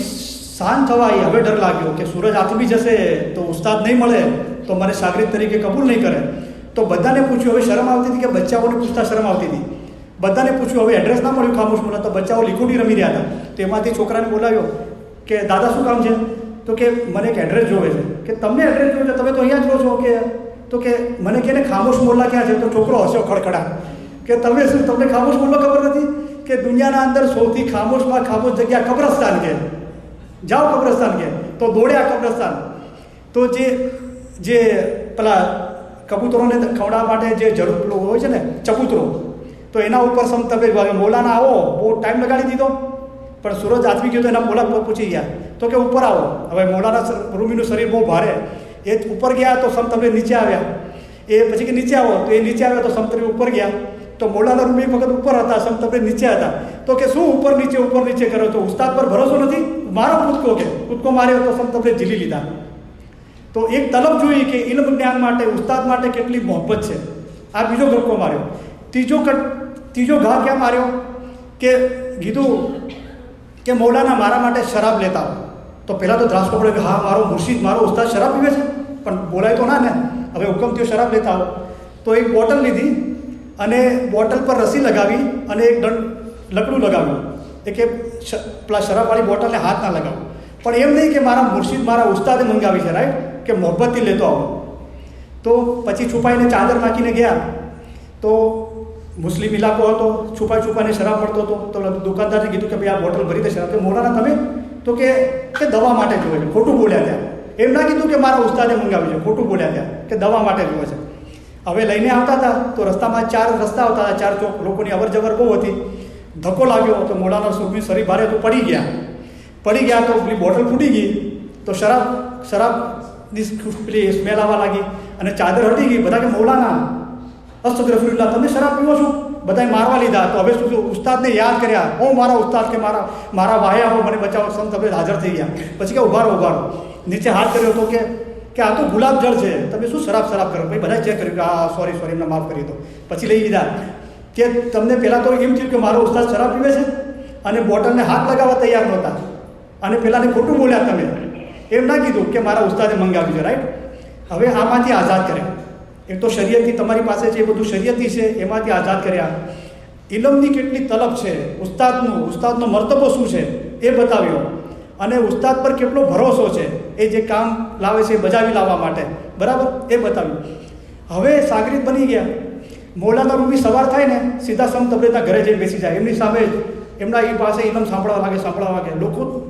સાંજ થવા આવી. હવે ડર લાગ્યો કે સૂરજ આથમી જશે તો ઉસ્તાદ નહીં મળે તો મને સાગરીત તરીકે કબૂલ નહીં કરે. તો બધાને પૂછ્યું. હવે શરમ આવતી હતી કે બચ્ચાઓને પૂછતા શરમ આવતી હતી. બધાને પૂછ્યું. હવે એડ્રેસ ના મળ્યું ખામોશ મોહલ્લા. તો બચ્ચાઓ લીખોટી રમી રહ્યા હતા. તો એમાંથી છોકરાને બોલાવ્યો કે દાદા શું કામ છે? તો કે મને એક એડ્રેસ જોવે છે. કે તમને એડ્રેસ જોવે છે? તમે તો અહીંયા જ રહો છો. કે તો કે મને કહે ને ખામોશ મોહલ્લા ક્યાં છે? તો છોકરો હસ્યો ખડખડા કે તમે શું, તમને ખામોશ મોહલ્લો ખબર નથી? કે દુનિયાના અંદર સૌથી ખામોશમાં ખામોશ જગ્યા કબ્રસ્તાન. કે જાઓ કબ્રસ્તાન. કે તો દોડ્યા કબ્રસ્તાન. તો જે પેલા કબૂતરોને ખવડાવવા માટે જે જરૂર હોય છે ને, ચબૂતરો, તો એના ઉપર સમ તબરેજ મૌલાના આવો, બહુ ટાઈમ લગાડી દીધો. પણ સૂરજ આથમી ગયો તો એના મોલા પૂછી ગયા. તો કે ઉપર આવો. હવે મૌલાના રૂમીનું શરીર બહુ ભારે. એ ઉપર ગયા તો સમ તબરેજ નીચે આવ્યા. એ પછી કે નીચે આવો. તો એ નીચે આવ્યા તો સમ તબરેજ ઉપર ગયા. તો મૌલાના રૂમી વખત ઉપર હતા, સમ તબરેજ નીચે હતા. તો કે શું ઉપર નીચે કરો? તો ઉસ્તાદ પર ભરોસો નથી? મારો કૂદકો માર્યો તો સમ તબરેજ ઝીલી લીધા. તો એક તલબ જોઈ કે ઇલ્મ જ્ઞાન માટે, ઉસ્તાદ માટે કેટલી મોહબ્બત છે. આ બીજો ધક્કો માર્યો. ત્રીજો ઘા ક્યાં માર્યો? કે કીધું કે મૌલાના મારા માટે શરાબ લેતા. તો પહેલાં તો ધ્રાસકો પડ્યો કે હા, મારો મુર્શિદ, મારો ઉસ્તાદ શરાબ પીવે છે. પણ બોલાય તો ના ને. હવે હુકમ થયો શરાબ લેતા આવો. તો એક બોટલ લીધી અને બોટલ પર રસી લગાવી અને એક લકડું લગાવ્યું. કે પેલા શરાબવાળી બોટલને હાથ ના લગાવો. પણ એમ નહીં કે મારા મુર્શિદ, મારા ઉસ્તાદે મંગાવી છે, રાઈટ, કે મોહબ્બતથી લેતો આવો. તો પછી છુપાઈને ચાદર નાખીને ગયા. તો મુસ્લિમ ઇલાકો હતો, છુપાઈને શરાબ મળતો હતો. તો દુકાનદારને કીધું કે ભાઈ આ બોટલ ભરી દે શરાબ. કે મૌલાના તમે? તો કે દવા માટે જોવે છે. ખોટું બોલ્યા ત્યાં. એમ ના કીધું કે મારા ઉસ્તાદે મંગાવી છે. ખોટું બોલ્યા ત્યાં કે દવા માટે જોવે છે. હવે લઈને આવતા હતા તો રસ્તામાં 4 રસ્તા આવતા હતા, 4 ચોક, લોકોની અવર જવર બહુ હતી. ધક્કો લાગ્યો તો મોઢાના સુરમી શરીર ભારે તો પડી ગયા તો પેલી બોટલ ફૂટી ગઈ તો શરાબની પેલી સ્મેલ આવવા લાગી અને ચાદર હટી ગઈ. બધા કે મૌલાના અસ્તગફિરુલ્લાહ, તમે શરાબ પીવો છો? બધાએ મારવા લીધા. તો હવે શું ઉસ્તાદને યાદ કર્યા, ઓ મારા ઉસ્તાદ કે મારા વાયા મને બચાવો. સંત હવે હાજર થઈ ગયા. પછી કે ઉભા રહો. નીચે હાથ કર્યો તો કે આ તો ગુલાબ જળ છે, તમે શું શરાબ કરો? ભાઈ બધા ચેક કર્યું કે હા સોરી એમને માફ કરી દો. પછી લઈ લીધા. કે તમને પહેલાં તો એમ થયું કે મારો ઉસ્તાદ શરાબ પીવે છે અને બોટલને હાથ લગાવવા તૈયાર નહોતા અને પેલાને ખોટું બોલ્યા તમે. એમ ના કીધું કે મારા ઉસ્તાદે મંગાવ્યું છે, રાઈટ? હવે આમાંથી આઝાદ કરે. એ તો શરીયતથી તમારી પાસે છે, એ બધું શરીયતી છે, એમાંથી આઝાદ કર્યા. ઇલમની કેટલી તલબ છે, ઉસ્તાદનો મર્તબો શું છે એ બતાવ્યો અને ઉસ્તાદ પર કેટલો ભરોસો છે, એ જે કામ લાવે છે એ બજાવી લાવવા માટે, બરાબર, એ બતાવ્યું. હવે સાગરીત બની ગયા. મૌલાના રૂમી સવાર થાય ને સીધા સંત તબરેજના ઘરે જઈને બેસી જાય. એમની સામે એમના એ પાસે ઇલમ સાંભળવા લાગે.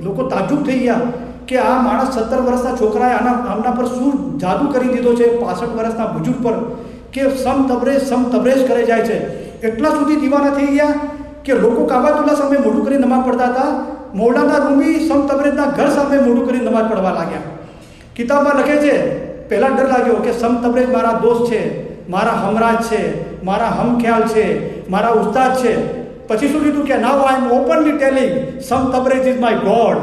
લોકો તાજુબ થઈ ગયા કે આ માણસ 17 વર્ષના છોકરાએ આમના પર શું જાદુ કરી દીધો છે 65 વર્ષના બુજુર્ગ પર, કે સમ તબરેજ કરે જાય છે. એટલા સુધી દીવાના થઈ ગયા કે લોકો કાબાતુલ્લા સામે મોઢું કરી નમાઝ પડતા હતા. મૌલાના રૂમી સમ તબરેજના ઘર સામે મોઢું કરી નમાઝ પડવા લાગ્યા. કિતાબમાં લખે છે, પહેલાં ડર લાગ્યો કે સમ તબરેજ મારા દોસ્ત છે, મારા હમરાજ છે, મારા હમખ્યાલ છે, મારા ઉસ્તાદ છે. પછી શું કીધું કે now I am openly telling some Tabrez is my god.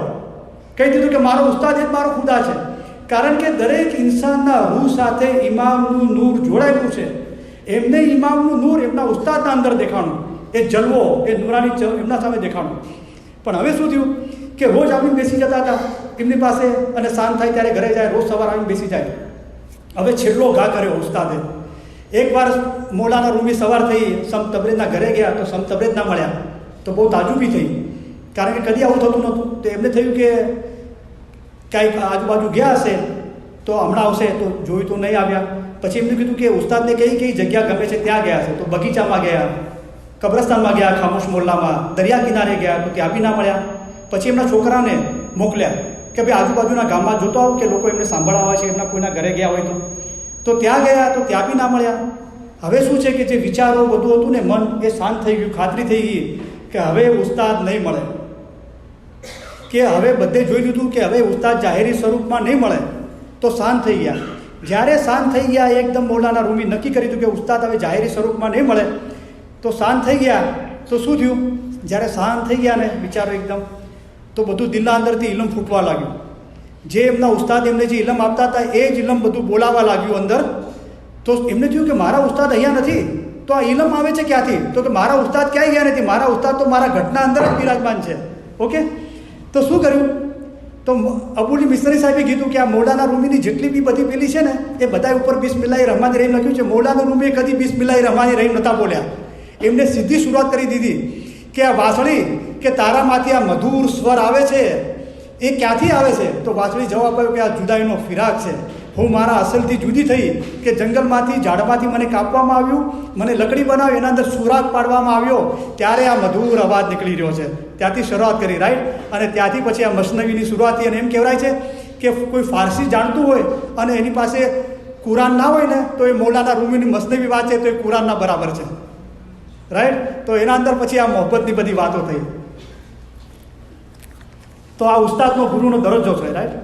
કહી દીધું કે મારો ઉસ્તાદ જ મારો ખુદા છે. કારણ કે દરેક ઇન્સાનના રૂહ સાથે ઇમામનું નૂર જોડાયેલું છે. એમને ઇમામનું નૂર એમના ઉસ્તાદના અંદર દેખાણું, એ જલવો, એ નૂરાની એમના સામે દેખાણું. પણ હવે શું થયું કે રોજ આવીને બેસી જતા હતા એમની પાસે અને શાંત થાય ત્યારે ઘરે જાય, રોજ સવાર આવીને બેસી જાય. હવે છેલ્લો ઘા કર્યો ઉસ્તાદે. એકવાર મૌલાના રૂમી સવાર થઈ સમ તબરેજના ઘરે ગયા તો સમ તબરેજ ના મળ્યા. તો બહુ તાજુબી થઈ, કારણ કે કદી આવું થતું નહોતું. તો એમને થયું કે ક્યાંક આજુબાજુ ગયા હશે તો હમણાં આવશે, તો જોયું તો નહીં આવ્યા. પછી એમને કીધું કે ઉસ્તાદને કઈ જગ્યા ગમે છે ત્યાં ગયા છે. તો બગીચામાં ગયા, કબ્રસ્તાનમાં ગયા, ખામોશ મોહલ્લામાં, દરિયા કિનારે ગયા તો ત્યાં બી ના મળ્યા. પછી એમના છોકરાને મોકલ્યા કે ભાઈ આજુબાજુના ગામમાં જોતો આવો કે લોકો એમને સાંભળવા છે, એમના કોઈના ઘરે ગયા હોય તો ત્યાં ગયા તો ત્યાં બી ના મળ્યા. હવે શું છે કે જે વિચારો બધું હતું ને મન એ શાંત થઈ ગયું, ખાતરી થઈ ગઈ કે હવે ઉસ્તાદ નહીં મળે, કે હવે બધે જોઈ લીધું કે હવે ઉસ્તાદ જાહેરી સ્વરૂપમાં નહીં મળે. તો શાંત થઈ ગયા. જ્યારે શાંત થઈ ગયા એકદમ મૌલાના રૂમી નક્કી કરી દીધું કે ઉસ્તાદ હવે જાહેરી સ્વરૂપમાં નહીં મળે. તો શાંત થઈ ગયા તો શું થયું, જ્યારે શાંત થઈ ગયા ને વિચારો એકદમ, તો બધું દિલના અંદરથી ઇલમ ફૂટવા લાગ્યું. જે એમના ઉસ્તાદ એમને જે ઇલમ આપતા હતા એ જ ઇલમ બધું બોલાવા લાગ્યું અંદર. તો એમને થયું કે મારા ઉસ્તાદ અહીંયા નથી, તો આ ઇલમ આવે છે ક્યાંથી? તો કે મારા ઉસ્તાદ ક્યાંય ગયા નથી, મારા ઉસ્તાદ તો મારા ઘટના અંદર જ બિરાજમાન છે. ઓકે, તો શું કર્યું? તો અબુલી મિસ્ત્રી સાહેબે કીધું કે આ મૌલાના રૂમીની જેટલી બી બધી પેલી છે ને એ બધા ઉપર બિસ્મિલ્લાહિર રહમાનિર રહીમ લખ્યું છે. મૌલાના રૂમીએ કદી બિસ્મિલ્લાહિર રહમાનિર રહીમ નહોતા બોલ્યા. એમને સીધી શરૂઆત કરી દીધી કે આ વાસળી કે તારામાંથી આ મધુર સ્વર આવે છે એ ક્યાંથી આવે છે? તો વાસળી જવાબ આપ્યો કે આ જુદાઈનો ફિરાક છે. હું મારા અસલથી જુદી થઈ કે જંગલમાંથી ઝાડમાંથી મને કાપવામાં આવ્યું, મને લકડી બનાવી, એના અંદર સુરાગ પાડવામાં આવ્યો, ત્યારે આ મધુર અવાજ નીકળી રહ્યો છે. ત્યાંથી શરૂઆત કરી, રાઈટ? અને ત્યાંથી પછી આ મસનવીની શરૂઆત થઈ. અને એમ કહેવાય છે કે કોઈ ફારસી જાણતું હોય અને એની પાસે કુરાન ના હોય ને તો એ મૌલાના રૂમીની મસનવી વાંચે તો એ કુરાનના બરાબર છે, રાઈટ? તો એના અંદર પછી આ મોહબ્બતની બધી વાતો થઈ. તો આ ઉસ્તાદનો ગુરુનો દરજ્જો છે, રાઈટ?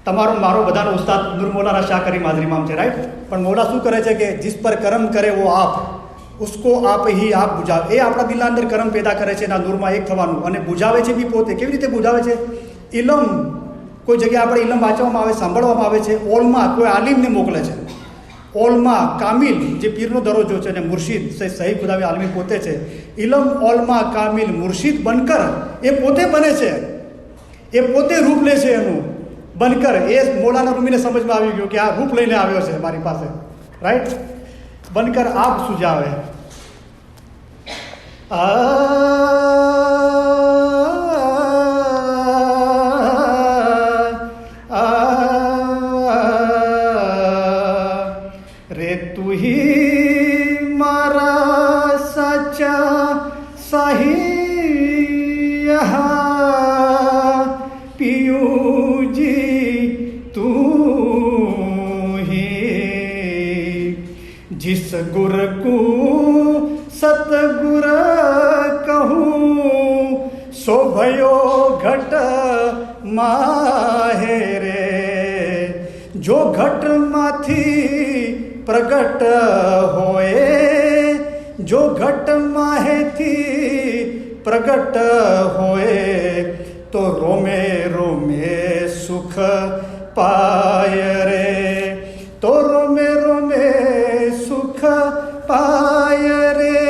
તમારો મારો બધાનો ઉસ્તાદ નૂર મૌલાના શાહ કરીમ હાજરી ઇમામ છે, રાઈટ? પણ મૌલા શું કરે છે કે જીસ પર કરમ કરે વો આપ, ઉસકો આપ હી આપ બુઝાવ. એ આપણા દિલના અંદર કરમ પેદા કરે છે એના નૂરમાં એક થવાનું, અને બુઝાવે છે બી પોતે. કેવી રીતે બુઝાવે છે? ઇલમ કોઈ જગ્યાએ આપણે ઇલમ વાંચવામાં આવે, સાંભળવામાં આવે છે, ઓલમાં કોઈ આલિમને મોકલે છે. ઓલમાં કામિલ જે પીરનો દરજ્જો છે અને મુર્શિદ સહી ખુદાવી આલમી પોતે છે. ઇલમ ઓલમાં કામિલ મુર્શિદ બનકર એ પોતે બને છે, એ પોતે રૂપ લે છે એનું બનકર. એ મૌલાના રૂમીને સમજમાં આવી ગયું કે આ રૂપ લઈને આવ્યો છે મારી પાસે, રાઈટ? બનકર આપ સુજાવે. રે તું હી મારા સાચા સાહી પિયુજી તું હી जिस गुर को सतगुर कहूँ सो भयो घट माहे रे। जो घट माथी प्रगट होए, जो घट माहे थी प्रगट होए, तो रोमे रोमे सुख पाय रे। तो रोमे रोमे सुख पाय रे।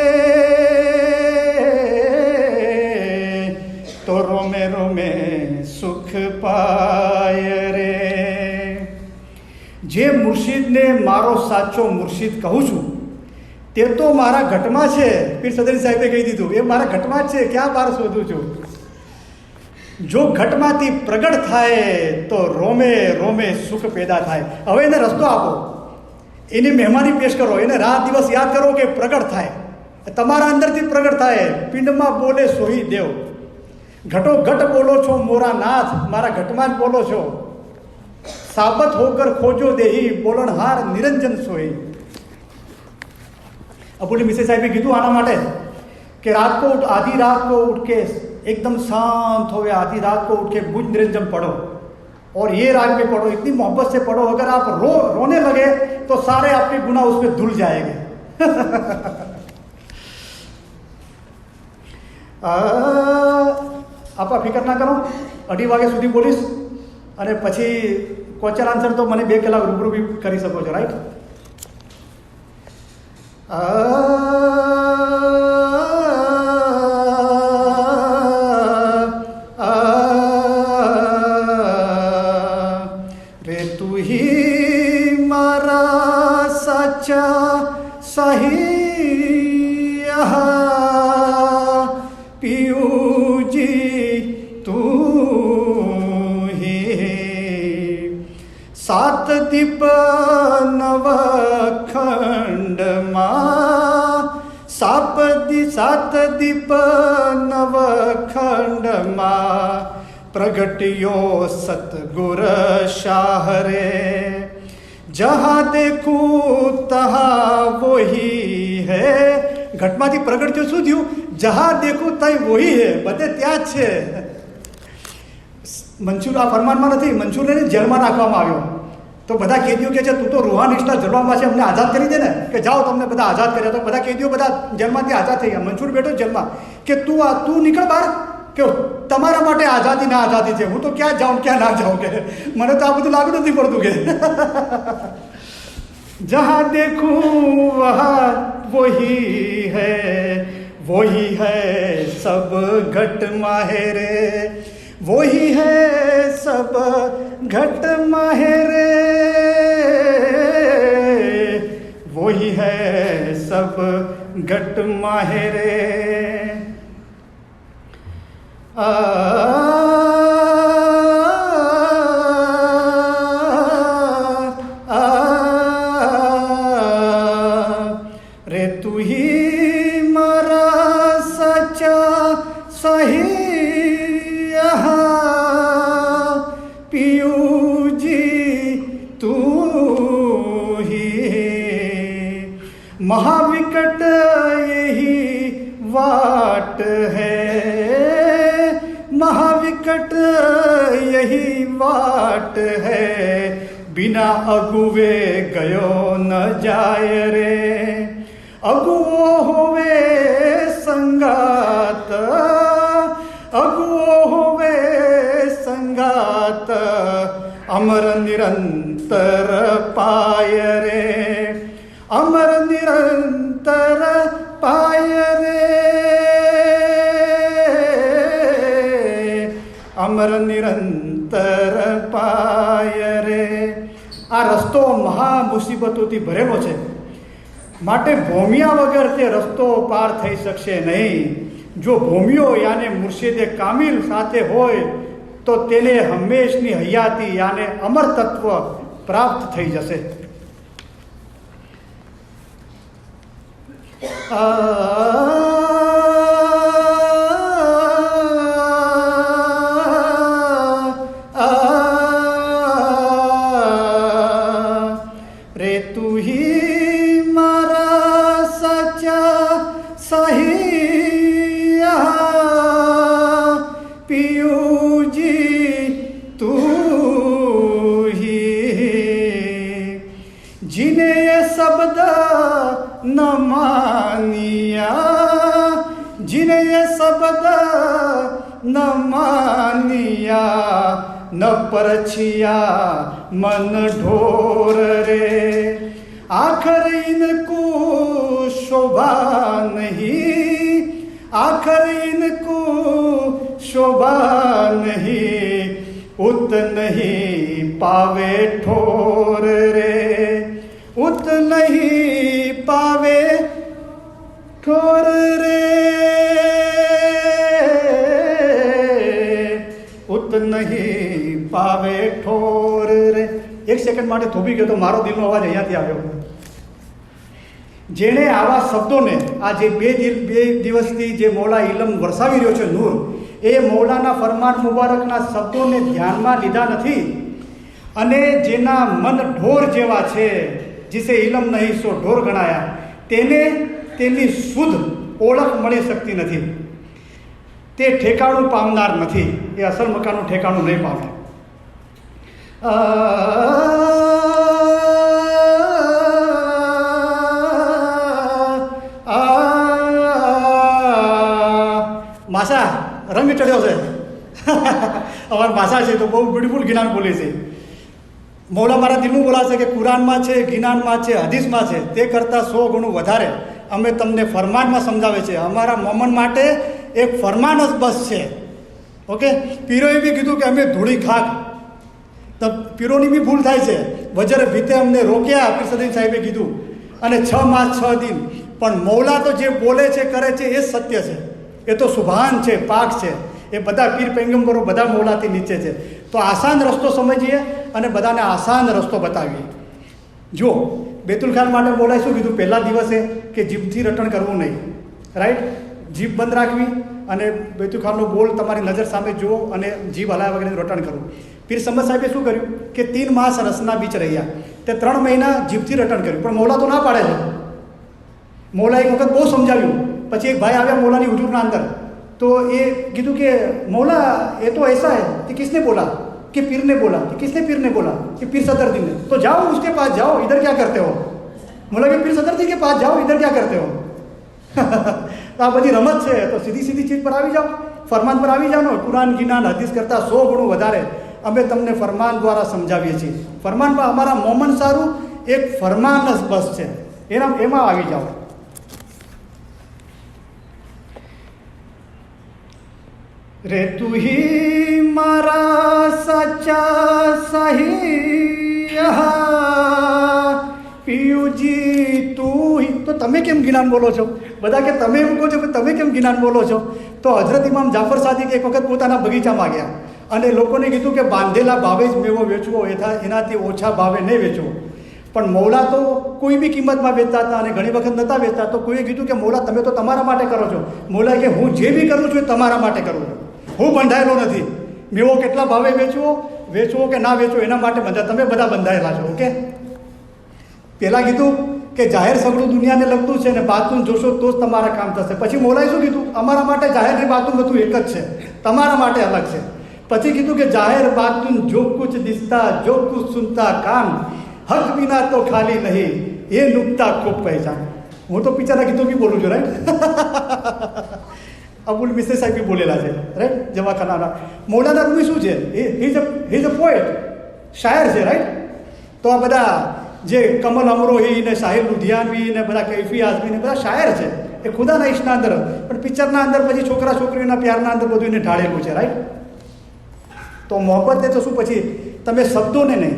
तो रोमे रोमे सुख पाय रे। जे मुर्शिदने मारो साचो मुर्शिद कहूँ छूं તે તો મારા ઘટમાં છે. પીર સદરી સાહેબે કહી દીધું એ મારા ઘટમાં જ છે, ક્યાં બહાર શોધું છું. જો ઘટમાંથી પ્રગટ થાય તો રોમે રોમે સુખ પેદા થાય. હવે એને રસ્તો આપો, એની મહેમાની પેશ કરો, એને રાત દિવસ યાદ કરો કે પ્રગટ થાય, તમારા અંદરથી પ્રગટ થાય. પિંડમાં બોલે સોહી દેવ, ઘટો ઘટ બોલો છો મોરા નાથ, મારા ઘટમાં જ બોલો છો. સાબત હોકર ખોજો દેહી, બોલણહાર નિરંજન સોઈ. अबूली मिसेस साहब ने कीधु आना माटे कि रात को आधी रात को उठ के एकदम शांत हो गया, आधी रात को उठ के बुझ निरंजन पढ़ो और ये राग में पढ़ो, इतनी मोहब्बत से पढ़ो. अगर आप रोने लगे तो सारे आपके गुनाह उसमें धुल जाएंगे. आप फिकर ना करो, 2:30 વાગે સુધી બોલીશ અને પછી ક્વેશ્ચન આન્સર તો મને 2 કલાક રૂબરૂ બી કરી શકો છો, રાઈટ? रे तू ही मारा सच्चा सही पियू जी तू ही. सात दीप नवखंड सात दीप नवखंड प्रगटियो सतगुर शाह रे. जहाँ देखूं तहाँ वही है. घटमाथी प्रगट थयो શું થયું? જहाँ देखूं तय वही है, બધે ત્યાં જ છે. મંસૂર આ ફરમાનમાં નથી, મંસૂરને જેલમાં નાખવામાં આવ્યો તો બધા કેદીઓ કહે છે તું તો રૂહાનિષ્ઠા જલવામાં છે, અમને આઝાદ કરી દે ને, કે જાઓ તમને બધા આઝાદ કર્યા. તો બધા કેદીઓ બધા જેલમાંથી આઝાદ થઈ ગયા. મંસૂર બેઠો જેલમાં કે તું નીકળ બહાર, કે તમારા માટે આઝાદી ના આઝાદી છે, હું તો ક્યાં જાઉં ક્યાં ના જાઉં, કે મને તો આ બધું લાગુ નથી પડતું. કે જहाँ देखूं वहाँ वही है सब घट माहेरे. वही है सब घट माहेरे. वही है सब घट माहेरे. रे तू ही मारा सच्चा सही पियू जी तू ही. महाविकट यही वाट है, महाविकट यही वाट है. बिना अगुवे गयो न जाय रे. अगुओ होवे संगात, अगुओ होवे संगात. अमर निरंतर पाय रे. अमर निरंतर पाय रे. अमर निरंतर पाय रे. આ રસ્તો મહા મુસીબતોથી ભરેલો છે, માટે ભોમિયા વગર તે રસ્તો પાર થઈ શકશે નહીં. જો ભોમિયો યાને મુર્શિદે કામિલ સાથે હોય તો તેને હંમેશની હયાતી યાને અમર તત્વ પ્રાપ્ત થઈ જશે. रे तू ही मारा ये शब्द न मानिया, जिने ये शब्द न मानिया, न परछिया मन ढोर रे, आखर इनको शोभा नहीं, आखर इनको शोभा नहीं, उत नहीं पावे ठोर रे, उत नहीं पावे ठोर रे, ઉત નહીં પાવે ઠોર રે. એક સેકન્ડ માટે થોભી ગયો તો મારો દિલનો અવાજ અહીંયાથી આવ્યો. જેણે આવા શબ્દોને આ જે બે દિવસથી જે મૌલા ઇલમ વરસાવી રહ્યો છે નૂર, એ મૌલાના ફરમાન મુબારકના શબ્દોને ધ્યાનમાં લીધા નથી અને જેના મન ઢોર જેવા છે, જીસે ઇલમ નહીં સો ઢોર ગણાયા, તેને તેની શુદ્ધ ઓળખ મળી શકતી નથી. તે ઠેકાણું પામનાર નથી, એ અસલ મકાનનું ઠેકાણું નહીં પામે. માસા રંગ ચડ્યો છે અમારા ભાષા છે તો બહુ બ્યુટીફુલ જ્ઞાન બોલે છે. મૌલા મારા દિલનું બોલાશે કે કુરાનમાં છે, જ્ઞાનમાં છે, હદીસમાં છે, તે કરતાં 100 ગણું વધારે અમે તમને ફરમાનમાં સમજાવે છે. અમારા મોમન માટે એક ફરમાન જ બસ છે. ઓકે, પીરોએ બી કીધું કે અમે ધૂળી ખાક, તો પીરોની બી ભૂલ થાય છે. વજર ભીતે અમને રોક્યા, પીર સદીન સાહેબે કીધું, અને 6 માસ 6 દિન. પણ મૌલા તો જે બોલે છે કરે છે એ જ સત્ય છે, એ તો સુભાન છે, પાક છે. એ બધા પીર પૈગંબરો બધા મૌલાથી નીચે છે. તો આસાન રસ્તો સમજીએ અને બધાને આસાન રસ્તો બતાવીએ. જો બેતુલ ખાન માટે મૌલાએ શું કીધું પહેલા દિવસે કે જીભથી રટણ કરવું નહીં, રાઈટ? જીભ બંધ રાખવી અને બેતુલ ખાનનો બોલ તમારી નજર સામે જુઓ અને જીભ હલાયા વગર રટણ કરવું. પીર સમદ સાહેબે શું કર્યું કે 3 માસ રસના બીચ રહ્યા, તે 3 મહિના જીભથી રટણ કર્યું. પણ મૌલા તો ના પાડે છે. મૌલા એક વખત બહુ સમજાવ્યું, પછી એક ભાઈ આવ્યા મૌલાની હુજૂરના અંદર, તો એ કીધું કે मौला ये तो ऐसा है कि किसने बोला, कि पीर ने बोला, कि किसने पीर ने बोला, कि पीर सदरदी ने. तो जाओ उसके पास जाओ, इधर क्या करते हो? मौला कि पीर सदरदी के पास जाओ, इधर क्या करते हो? તો આ બધી રમત છે. તો સીધી સીધી ચીજ પર આવી જાઓ, ફરમાન પર આવી જાઓ ને. કુરાન જ્ઞાન હદીસ કરતાં 100 ગણું વધારે અમે તમને ફરમાન દ્વારા સમજાવીએ છીએ. ફરમાનમાં અમારા મોમન સારું એક ફરમાન જ બસ છે, એમાં આવી જાઓ. રે તું હી મારા સાચા સાહિયા પિયુજી તું. તો તમે કેમ જ્ઞાન બોલો છો? બધા કે તમે એવું કહો છો, તમે કેમ જ્ઞાન બોલો છો? તો હજરત ઇમામ જાફર સાદિક એક વખત પોતાના બગીચામાં ગયા અને લોકોને કીધું કે બાંધેલા ભાવે જ મેવો વેચવો, એનાથી ઓછા ભાવે નહીં વેચવો. પણ મૌલા તો કોઈ બી કિંમતમાં વેચતા હતા અને ઘણી વખત નહોતા વેચતા. તો કોઈએ કીધું કે મૌલા તમે તો તમારા માટે કરો છો. મૌલાએ કે હું જે બી કરું છું એ તમારા માટે કરું છું, હું બંધાયેલો નથી. મેવો કેટલા ભાવે વેચવો કે ના વેચવો એના માટે બંધા, તમે બધા બંધાયેલા છો. ઓકે, પહેલાં કીધું કે જાહેર સગળું દુનિયાને લગતું છે ને બાતનું જોશો તો જ તમારા કામ થશે. પછી મૌલાએ શું કીધું? અમારા માટે જાહેર ને બાતનું બધું એક જ છે, તમારા માટે અલગ છે. પછી કીધું કે જાહેર બાતનું જો કુછ દિસતા, જો કુછ સુનતા કાન, હક વિના તો ખાલી નહીં, એ નુકતા ખૂબ પહેચાન. હું તો પિક્ચરના ગીતો બી બોલું છું, રાઈટ? અબુલ મિસ્ત્રી સાહેબ બી બોલેલા છે, રાઈટ? જવાખાના મૌલાના રૂમી શું છે? હી ઇઝ અ પોએટ, શાયર છે, રાઈટ? તો આ બધા જે કમલ અમરોહી ને સાહિલ લુધિયાનવી ને બધા કૈફી આઝમી ને બધા શાયર છે, એ ખુદાના ઈશ્કના અંદર. પણ પિક્ચરના અંદર પછી છોકરા છોકરીઓના પ્યારના અંદર બધું એને ઢાળેલું છે, રાઈટ? તો મોહબ્બત એ તો શું, પછી તમે શબ્દોને નહીં,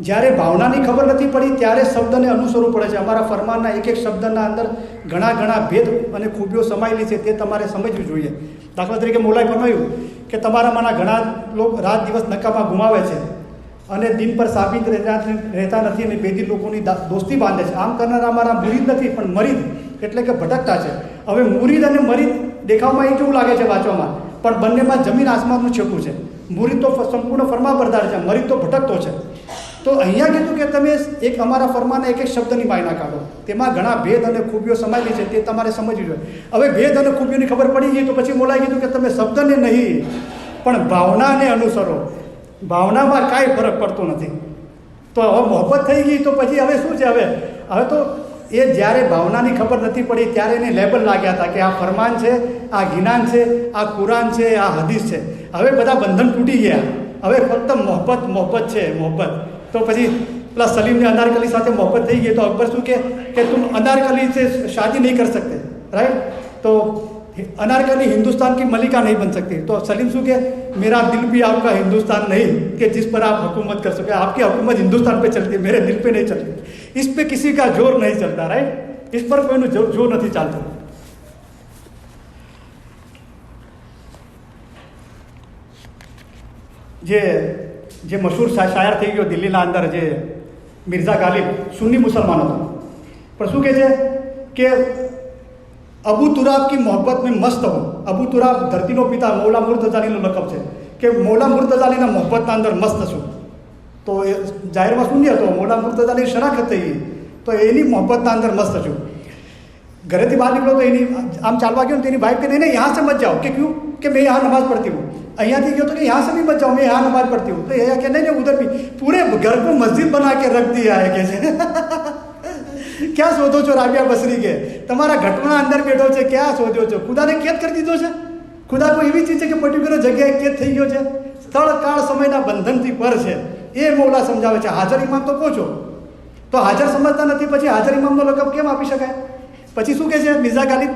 જ્યારે ભાવનાની ખબર નથી પડી ત્યારે શબ્દને અનુસરવું પડે છે. અમારા ફરમાનના એક એક શબ્દના અંદર ઘણા ભેદ અને ખૂબીઓ સમાયેલી છે, તે તમારે સમજવું જોઈએ. દાખલા તરીકે મૌલાએ ફરમાયું કે તમારામાંના ઘણા લોકો રાત દિવસ નકામાં ગુમાવે છે અને દિન પર સાબિત રહેતા નથી અને બેદિલ લોકોની દોસ્તી બાંધે છે. આમ કરનારા અમારા મુરીદ નથી પણ મરીદ એટલે કે ભટકતા છે. હવે મુરીદ અને મરીદ દેખાવમાં એ કેવું લાગે છે વાંચવામાં, પણ બંનેમાં જમીન આસમાનનું છેપું છે. મુરીદ તો સંપૂર્ણ ફરમાબરદાર છે, મરીદ તો ભટકતો છે. તો અહીંયા કીધું કે તમે એક અમારા ફરમાના એક એક શબ્દની માયના કાઢો, તેમાં ઘણા ભેદ અને ખૂબીઓ સમાયેલી છે, તે તમારે સમજવી જોઈએ. હવે ભેદ અને ખૂબીઓની ખબર પડી ગઈ તો પછી મૌલાએ કીધું કે તમે શબ્દને નહીં પણ ભાવનાને અનુસરો. ભાવનામાં કાંઈ ફરક પડતો નથી. તો હવે મોહબ્બત થઈ ગઈ તો પછી હવે શું છે? હવે હવે તો એ જ્યારે ભાવનાની ખબર નથી પડી ત્યારે એને લેબલ લાગ્યા હતા કે આ ફરમાન છે, આ જ્ઞાન છે, આ કુરાન છે, આ હદીસ છે. હવે બધા બંધન તૂટી ગયા. હવે ફક્ત મોહબ્બત છે, મોહબ્બત. તો પછી પેલા સલીમને અનારકલી સાથે મોહબ્બત થઈ ગઈ તો અકબર શું કે તુમ અનારકલી से शादी नहीं कर सकते, राइट? तो अनारकली हिंदुस्तान की मलिका नहीं बन सकती. तो सलीम શું કે मेरा दिल भी आपका हिंदुस्तान नहीं कि जिस पर आप हुकूमत कर सके. आपकी हुकूमत हिंदुस्तान पे चलती है, मेरे दिल पे नहीं चलती. इस पे किसी का जोर नहीं चलता, राइट? इस पर कोઈનું જોર નથી ચાલતું. જે મશહૂર શાયર થઈ ગયો દિલ્હીના અંદર, જે મિર્ઝા ગાલિબ, સુન્ની મુસલમાન હતો, પણ શું કહે છે કે અબુ તુરાબ કી મોહબ્બત મેં મસ્ત હું. અબુ તુરાબ ધરતીનો પિતા મૌલા મુર્તઝાલીનો લકબ છે કે મૌલા મુર્તઝાલીના મોહબ્બતના અંદર મસ્ત છું. તો એ જાહેરમાં સુન્ની હતો, મૌલા મુર્તઝાલીની શરાખત થઈ ગઈ, તો એની મોહબ્બતના અંદર મસ્ત છું. ઘરેથી બહાર નીકળો તો એની આમ ચાલવા ગયો તો એની વાઈફ કે નહીં यहाँ से मत जाओ. कि क्यों? कि मैं यहाँ नमाज पढ़ती हूँ. અહીંયાથી ગયો તો કે यहाँ से भी मत जाओ, मैं यहाँ नमाज पढ़ती हूँ. तो ये क्या नहीं उधर भी पूरे घर को मस्जिद बना के रख दिया है કે છે. ક્યાં શોધો છો રાબિયા બસરી કે તમારા ઘટના અંદર બેઠો છે, ક્યાં શોધ્યો છો? ખુદાને કેદ કરી દીધો છે? ખુદા કોઈ એવી ચીજ છે કે પર્ટિક્યુલર જગ્યાએ કેદ થઈ ગયો છે? સ્થળ કાળ સમયના બંધનથી પર છે, એ મૌલા સમજાવે છે. હાજર ઇમામ તો કહો છો, તો હાજર સમજતા નથી, પછી હાજર ઇમામનો લકબ કેમ આપી શકાય? પછી શું કહે છે મિર્ઝા ગાલિબ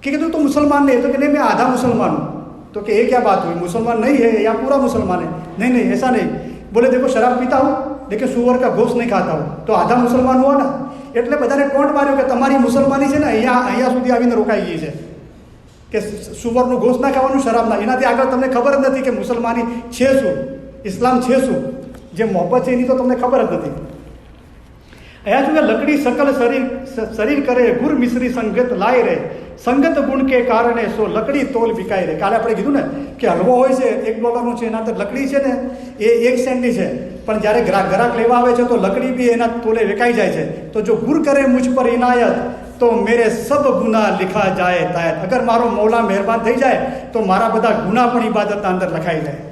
કે તું તો મુસલમાન નહીં. તો કે નહીં, मैं आधा मुसलमान हूँ. तो कि ये क्या बात हुई, मुसलमान नहीं है या पूरा मुसलमान है? नहीं नहीं, ऐसा नहीं. बोले देखो शराब पीता हूँ, देखिए सुअर का गोश्त नहीं खाता हूँ, तो आधा मुसलमान हुआ ना. એટલે બધાને ટોન્ટ માર્યો કે તમારી મુસલમાની છે ને અહીંયા સુધી આવીને રોકાઈ ગઈ છે કે સુવરનું ગોશ્ત ના ખાવાનું, શરાબના. એનાથી આગળ તમને ખબર જ નથી કે મુસલમાની છે શું, ઇસ્લામ છે શું. જે મોહબ્બત છે એની તો તમને ખબર જ નથી. અહીંયા શું કે લકડી સકલ શરીર કરે, ગુર મિશ્રી સંગત લાય રે, સંગત ગુણ કે કારણે સો લકડી તોલ વિકાય રે. કાલે આપણે કીધું ને કે હલવો હોય છે $1 છે, એના અંદર લકડી છે ને એ 1 સેન્ટની છે, પણ જ્યારે ગ્રાહક લેવા આવે છે તો લકડી બી એના તોલે વેકાઈ જાય છે. તો જો ગુર કરે મુझ પર ઇનાયત તો મેરે સબ ગુના લિખા જાય તાયત. અગર મારો મૌલા મહેરબાન થઈ જાય તો મારા બધા ગુના પણ ઇબાદતના અંદર લખાઈ જાય.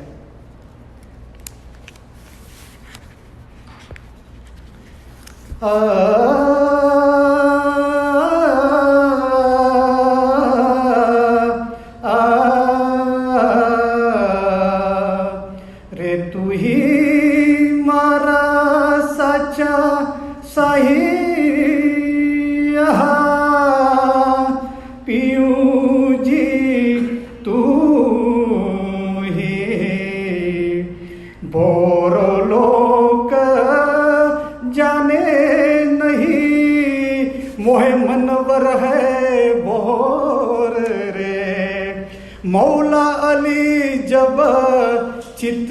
रे तू ही मारा साचा साहिया पीयूं जी तू ही बोरो लोक जाने नहीं मोहे मनवर है बोर रे. मौला अली जब चित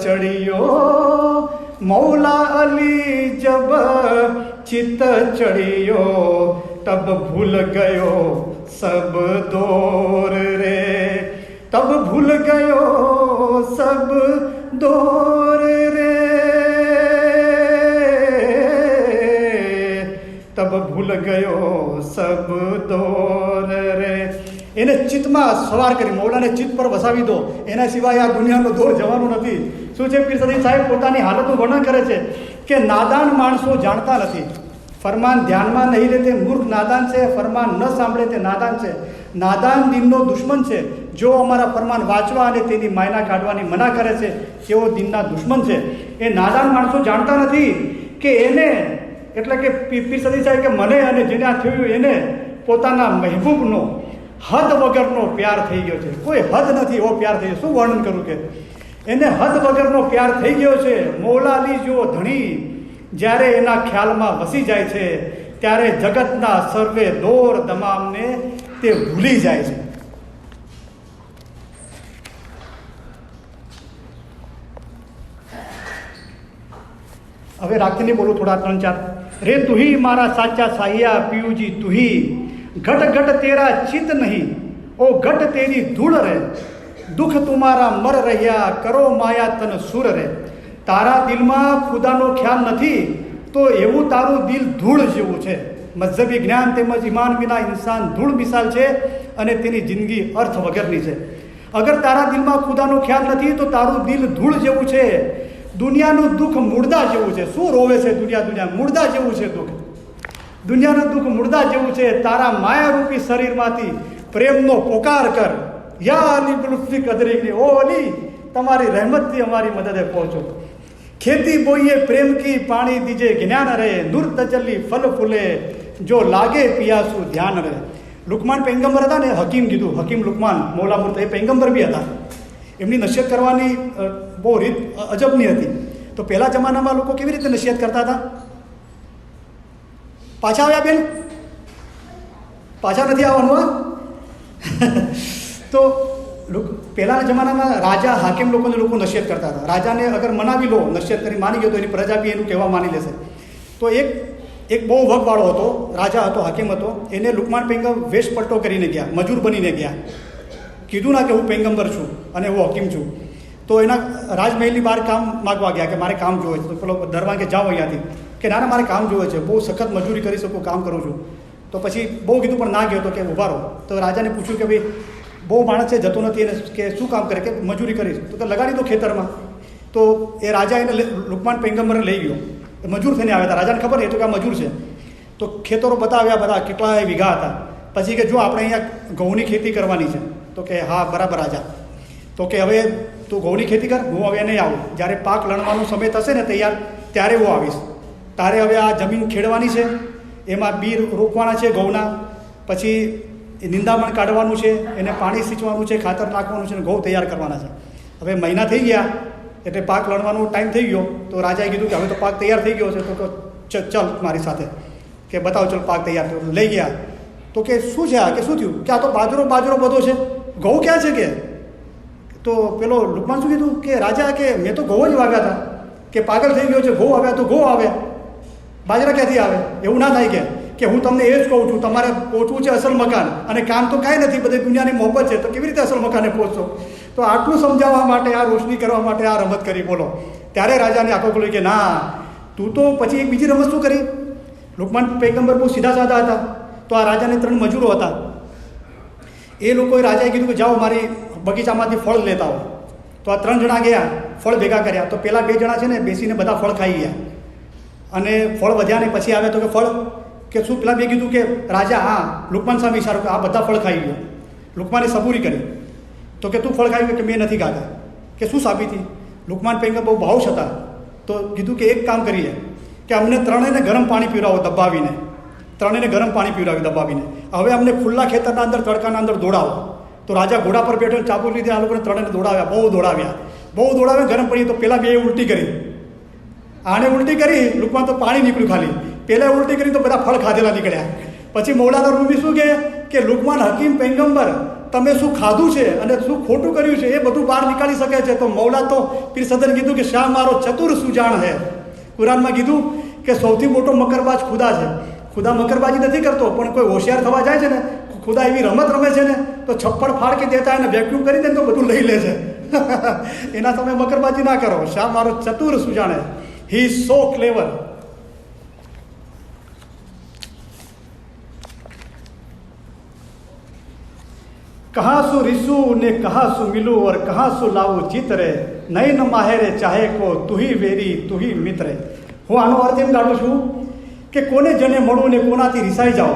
चढ़ियो, मौला अली जब चित चढ़ियो तब भूल गयो सब दौर रे. तब भूल गयो सब दौर रे. तब भूल गयो सब दौर रे. એને ચિત્તમાં સવાર કરી, મૌલાને ચિત્ત પર વસાવી દો, એના સિવાય આ દુનિયાનો દોર જવાનું નથી. શું છે પીર સદી સાહેબ પોતાની હાલતનું વર્ણન કરે છે કે નાદાન માણસો જાણતા નથી, ફરમાન ધ્યાનમાં નહીં લે તે મૂર્ખ નાદાન છે, ફરમાન ન સાંભળે તે નાદાન છે. નાદાન દિનનો દુશ્મન છે, જો અમારા ફરમાન વાંચવા અને તેની માયના કાઢવાની મના કરે છે તેઓ દિનના દુશ્મન છે. એ નાદાન માણસો જાણતા નથી કે એને, એટલે કે પીર સદી સાહેબ કે મને અને જેને આ થયું એને પોતાના મહેબૂબનો હદ વગરનો પ્યાર થઈ ગયો છે. કોઈ હદ નથી એવો પ્યાર થઈ ગયો. શું વર્ણન કરું કે એને હદ વગરનો પ્યાર થઈ ગયો છે. મૌલા અલી જેવો ધણી જ્યારે એના ખ્યાલમાં વસી જાય છે ત્યારે જગતના સર્વે દોર દમામને તે ભૂલી જાય છે. હવે રાખી નહીં બોલું, થોડા 3-4. રે તું ही મારા સાચા સાહિયા પીયુજી તું ही घट घट तेरा चित नहीं ओ घट तेरी धूल रे. दुख तुम्हारा मर રહ્યા કરો માયા તન સુર રે. તારા દિલમાં ખુદાનો ખ્યાલ નથી તો એવું તારું દિલ ધૂળ જેવું છે. મજહબી જ્ઞાન તેમજ ઈમાન વિના ઇન્સાન ધૂળ મિસાલ છે અને તેની જિંદગી અર્થ વગરની છે. અગર તારા દિલમાં ખુદાનો ખ્યાલ નથી તો તારું દિલ ધૂળ જેવું છે. દુનિયાનું દુઃખ મુર્દા જેવું છે. શું રોવે છે દુનિયા? મુર્દા જેવું છે દુઃખ. દુનિયાનું દુઃખ મુર્દા જેવું છે, તારા માયારૂપી શરીરમાંથી પ્રેમનો પોકાર કર. યા અલી બુલ્ફી કદરીની, ઓ અલી તમારી રહેમતથી અમારી મદદે પહોંચો. ખેતી બોઈએ પ્રેમ કી, પાણી દીજે જ્ઞાન રહે. નૂર તજલ્લી ફલ ફૂલે, જો લાગે પિયાસુ ધ્યાન રહે. લુકમાન પૈગંબર હતા ને, હકીમ કીધું, હકીમ લુકમાન મૌલા મુર્તઝા એ પૈગંબર બી હતા. એમની નસીહત કરવાની બહુ રીત અજબની હતી. તો પહેલા જમાનામાં લોકો કેવી રીતે નસીહત કરતા હતા? પાછા આવ્યા બેન? પાછા નથી આવવાનું હા? તો પહેલાના જમાનામાં રાજા હાકીમ લોકોને લોકો નસીહત કરતા હતા. રાજાને અગર મનાવી લો, નસીહત કરી માની ગયો તો એની પ્રજા બી એનું કહેવા માની લેશે. તો એક બહુ વગવાળો હતો, રાજા હતો, હાકીમ હતો. એને લુકમાન પૈગંબર વેશ પલટો કરીને ગયા, મજૂર બનીને ગયા. કીધું ના કે હું પૈગંબર છું અને હું હકીમ છું. તો એના રાજમહેલની બહાર કામ માગવા ગયા કે મારે કામ જોવે છે. તો પેલો દરબાર કે જાઓ અહીંયાથી, કે ના મારે કામ જોવે છે, બહુ સખત મજૂરી કરી શકું, કામ કરું છું. તો પછી બહુ કીધું પણ ના ગયો તો કે ઊભા રહો. તો રાજાને પૂછ્યું કે ભાઈ બહુ માણસ છે, જતો નથી, એને કે શું કામ કરે? કે મજૂરી કરીશ. તો કે લગાડી દો ખેતરમાં. તો એ રાજા એને લુકમાન પૈગંબરને લઈ ગયો. મજૂર થઈને આવ્યા હતા, રાજાને ખબર નહીં તો કે આ મજૂર છે. તો ખેતરો બતાવ્યા બધા, કેટલા વીઘા હતા. પછી કે જો આપણે અહીંયા ઘઉંની ખેતી કરવાની છે. તો કે હા બરાબર રાજા. તો કે હવે તું ઘઉંની ખેતી કર, હું હવે નહીં આવું. જ્યારે પાક લણવાનો સમય થશે ને તૈયાર, ત્યારે હું આવીશ. તારે હવે આ જમીન ખેડવાની છે, એમાં બી રોપવાના છે ઘઉંના, પછી નિંદામણ કાઢવાનું છે, એને પાણી સિંચવાનું છે, ખાતર નાખવાનું છે, અને ઘઉં તૈયાર કરવાના છે. હવે મહિના થઈ ગયા એટલે પાક લણવાનો ટાઈમ થઈ ગયો. તો રાજાએ કીધું કે હવે તો પાક તૈયાર થઈ ગયો છે, તો ચલ મારી સાથે, કે બતાવો ચલ પાક તૈયાર થયો. લઈ ગયા. તો કે શું છે આ? કે શું થયું? કે આ તો બાજરો બધો છે, ઘઉં ક્યાં છે? કે તો પેલો લુકમાન શું કીધું કે રાજા કે મેં તો ઘઉં જ વાવ્યા હતા, કે પાગલ થઈ ગયો છે, ઘઉં આવ્યા તો ઘઉં આવે, બાજરા ક્યાંથી આવે? એવું ના થાય કે હું તમને એ જ કહું છું, તમારે પહોંચવું છે અસલ મકાન, અને કામ તો કાંઈ નથી, બધી દુનિયાની મોહબ્બત છે, તો કેવી રીતે અસલ મકાને પહોંચશો? તો આટલું સમજાવવા માટે, આ રોશની કરવા માટે આ રમત કરી. બોલો, ત્યારે રાજાને આંખો ખુલી કે ના, તું તો પછી એક બીજી રમત શું કરી? લુકમાન પૈગંબર બહુ સીધા સાધા હતા. તો આ રાજાને 3 મજૂરો હતા. એ લોકોએ રાજાએ કીધું કે જાઓ મારી બગીચામાંથી ફળ લેતા હો. તો આ 3 જણા ગયા, ફળ ભેગા કર્યા. તો પેલા 2 જણા છે ને બેસીને બધા ફળ ખાઈ ગયા, અને ફળ વધ્યા ને પછી આવે તો કે ફળ કે શું? પેલા 2 કીધું કે રાજા હા, લુકમાન સામે ઇશારો કે આ બધા ફળ ખાઈ ગયો. લુકમાને સબૂરી કરી. તો કે તું ફળ ખાઈ ગયો? કે મેં નથી ખાધા. કે શું સાબિતી? લુકમાન પૈગંબર બહુ ભાવુશ હતા. તો કીધું કે એક કામ કરીએ કે અમને 3ને ગરમ પાણી પીવડાવો દબાવીને. 3ને ગરમ પાણી પીવડાવ્યું દબાવીને. હવે અમને ખુલ્લા ખેતરના અંદર, તડકાના અંદર દોડાવો. તો રાજા ઘોડા પર બેઠો, ચાબુ લીધે આ લોકોને 3ને દોડાવ્યા, બહુ દોડાવ્યા. ગરમ પડી. તો પેલા 2 ઉલટી કરી. આને ઉલટી કરી, લુકમાન તો પાણી નીકળ્યું ખાલી. પેલા ઉલટી કરી તો બધા ફળ ખાધેલા નીકળ્યા. પછી મૌલાના રૂમી શું કે લુકમાન હકીમ પૈગંબર, તમે શું ખાધું છે અને શું ખોટું કર્યું છે એ બધું બહાર નીકાળી શકે છે. તો મૌલા તો પીર સદરે કીધું કે શા મારો ચતુર સુજાણ હે. કુરાનમાં કીધું કે સૌથી મોટો મકરબાજ ખુદા છે. ખુદા મકરબાજી નથી કરતો, પણ કોઈ હોશિયાર થવા જાય છે ને, ખુદા એવી રમત રમે છે ને, તો છપ્પડ ફાડકી દેતા એને વેક્યુમ કરી દે તો બધું લઈ લે છે. એના તમે મકરબાજી ના કરો. શા મારો ચતુર સુજાણે, હી ઇઝ સો ક્લેવર. कहाँ सु रिसू ने कहाँ सु मिलू और कहाँ सु लाऊ चित्रे, नयन माहेरे चाहे को તું હી વેરી તું હી મિત્રે. હું આનો અર્થ એમ કાઢું છું કે કોને જને મળવું ને કોનાથી રિસાઈ જાઓ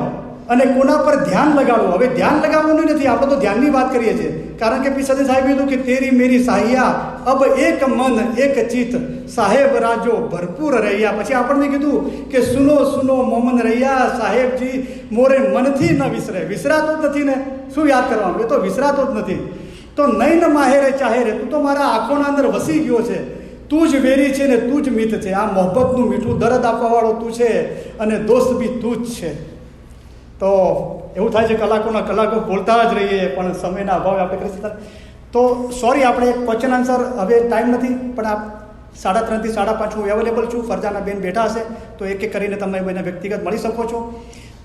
અને કોના પર ધ્યાન લગાડવું. હવે ધ્યાન લગાવવાનું નથી, આપણે તો ધ્યાનની વાત કરીએ છીએ. કારણ કે પીર સદી સાહેબ કીધું કે તેરી મેરી સાહિયા અબ એક મન એક ચિત્ત સાહેબ રાજો ભરપૂર રહ્યા. પછી આપણને કીધું કે સુનો સુનો મોમન રહ્યા, સાહેબજી મોરે મનથી ન વિસરે. વિસરાતો જ નથી ને, શું યાદ કરવાનું? એ તો વિસરાતો જ નથી. તો નૈન માહેરે ચાહેરે, તું તો મારા આંખોના અંદર વસી ગયો છે. તું જ વેરી છે ને તું જ મિત છે. આ મોહબ્બતનું મીઠું દર્દ આપવાવાળો તું છે, અને દોસ્ત બી તું જ છે. તો એવું થાય છે કલાકો બોલતા જ રહીએ, પણ સમયના અભાવે આપણે કરી શકતા. તો સોરી, આપણે ક્વેશ્ચન આન્સર હવે ટાઈમ નથી, પણ આ 3:30 થી 5:30 હું અવેલેબલ છું. ફરજાના બેન બેઠા હશે તો એક કરીને તમે બંને વ્યક્તિગત મળી શકો છો.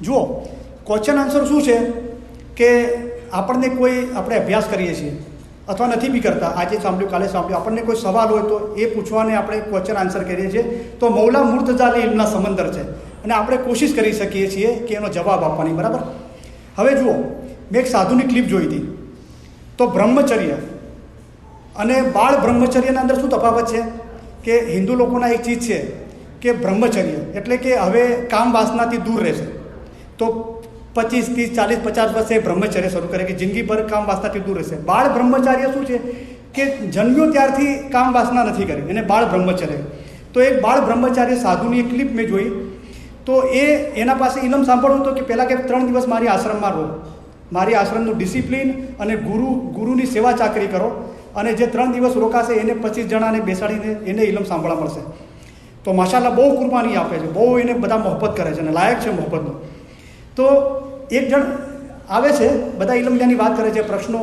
જુઓ, ક્વેશ્ચન આન્સર શું છે કે આપણે અભ્યાસ કરીએ છીએ અથવા નથી બી કરતા, આજે સાંભળ્યું કાલે સાંભળ્યું, આપણને કોઈ સવાલ હોય તો એ પૂછવાને આપણે ક્વેશ્ચન આન્સર કરીએ છીએ. તો મૌલા મુર્તઝા અલી ઇલ્મના સમંદર છે, અને આપણે કોશિશ કરી શકીએ છીએ કે એનો જવાબ આપવાની. બરાબર? હવે જુઓ, મેં એક સાધુની ક્લિપ જોઈ હતી. તો બ્રહ્મચર્ય અને બાળ બ્રહ્મચર્યના અંદર શું તફાવત છે કે હિન્દુ લોકોના એક ચીજ છે કે બ્રહ્મચર્ય એટલે કે હવે કામ વાસનાથી દૂર રહેશે. તો 25, 30, 40, 50 વર્ષે બ્રહ્મચર્ય શરૂ કરે કે જિંદગીભર કામ વાસનાથી દૂર રહેશે. બાળ બ્રહ્મચાર્ય શું છે કે જન્મ્યો ત્યારથી કામ વાસના નથી કરી, એને બાળ બ્રહ્મચર્ય. તો એક બાળ બ્રહ્મચાર્ય સાધુની એક ક્લિપ મેં જોઈ. તો એના પાસે ઇલમ સાંભળવું હતું કે પહેલાં કે 3 દિવસ મારી આશ્રમમાં રહો, મારી આશ્રમનું ડિસિપ્લિન અને ગુરુની સેવા ચાકરી કરો, અને જે 3 દિવસ રોકાશે એને 25 જણાને બેસાડીને એને ઇલમ સાંભળવા મળશે. તો માશાલ્લાહ બહુ કુરબાની આપે છે, બહુ એને બધા મોહબ્બત કરે છે અને લાયક છે મોહબ્બતનો. તો એક જણ આવે છે, બધા ઇલમજાની વાત કરે છે, પ્રશ્નો,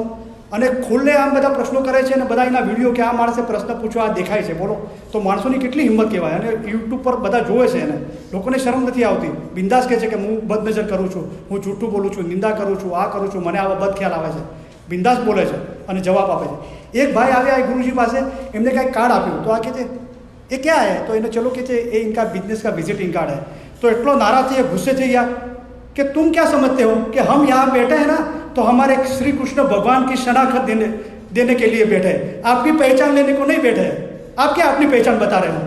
અને ખુલ્લે આમ બધા પ્રશ્નો કરે છે અને બધા એના વિડીયો કે આ માણસે પ્રશ્ન પૂછવા દેખાય છે. બોલો, તો માણસોની કેટલી હિંમત કહેવાય. અને યુટ્યુબ પર બધા જોવે છે એને, લોકોને શરમ નથી આવતી, બિંદાસ કહે છે કે હું બદનજર કરું છું, હું જૂઠું બોલું છું, નિંદા કરું છું, આ કરું છું, મને આવા બદ ખ્યાલ આવે છે. બિંદાસ બોલે છે અને જવાબ આપે છે. એક ભાઈ આવ્યા ગુરુજી પાસે, એમને કાંઈક કાર્ડ આપ્યું. તો આ કહે છે ये क्या है? तो इन्हें चलो कहते ये इनका बिजनेस का विजिटिंग कार्ड है. तो इतना नाराज थे, गुस्से थे यार कि तुम क्या समझते हो कि हम यहाँ बैठे हैं ना तो हमारे श्री कृष्ण भगवान की शनाख्त देने के लिए बैठे हैं, आपकी पहचान लेने को नहीं बैठे हैं. आप क्या अपनी पहचान बता रहे हो?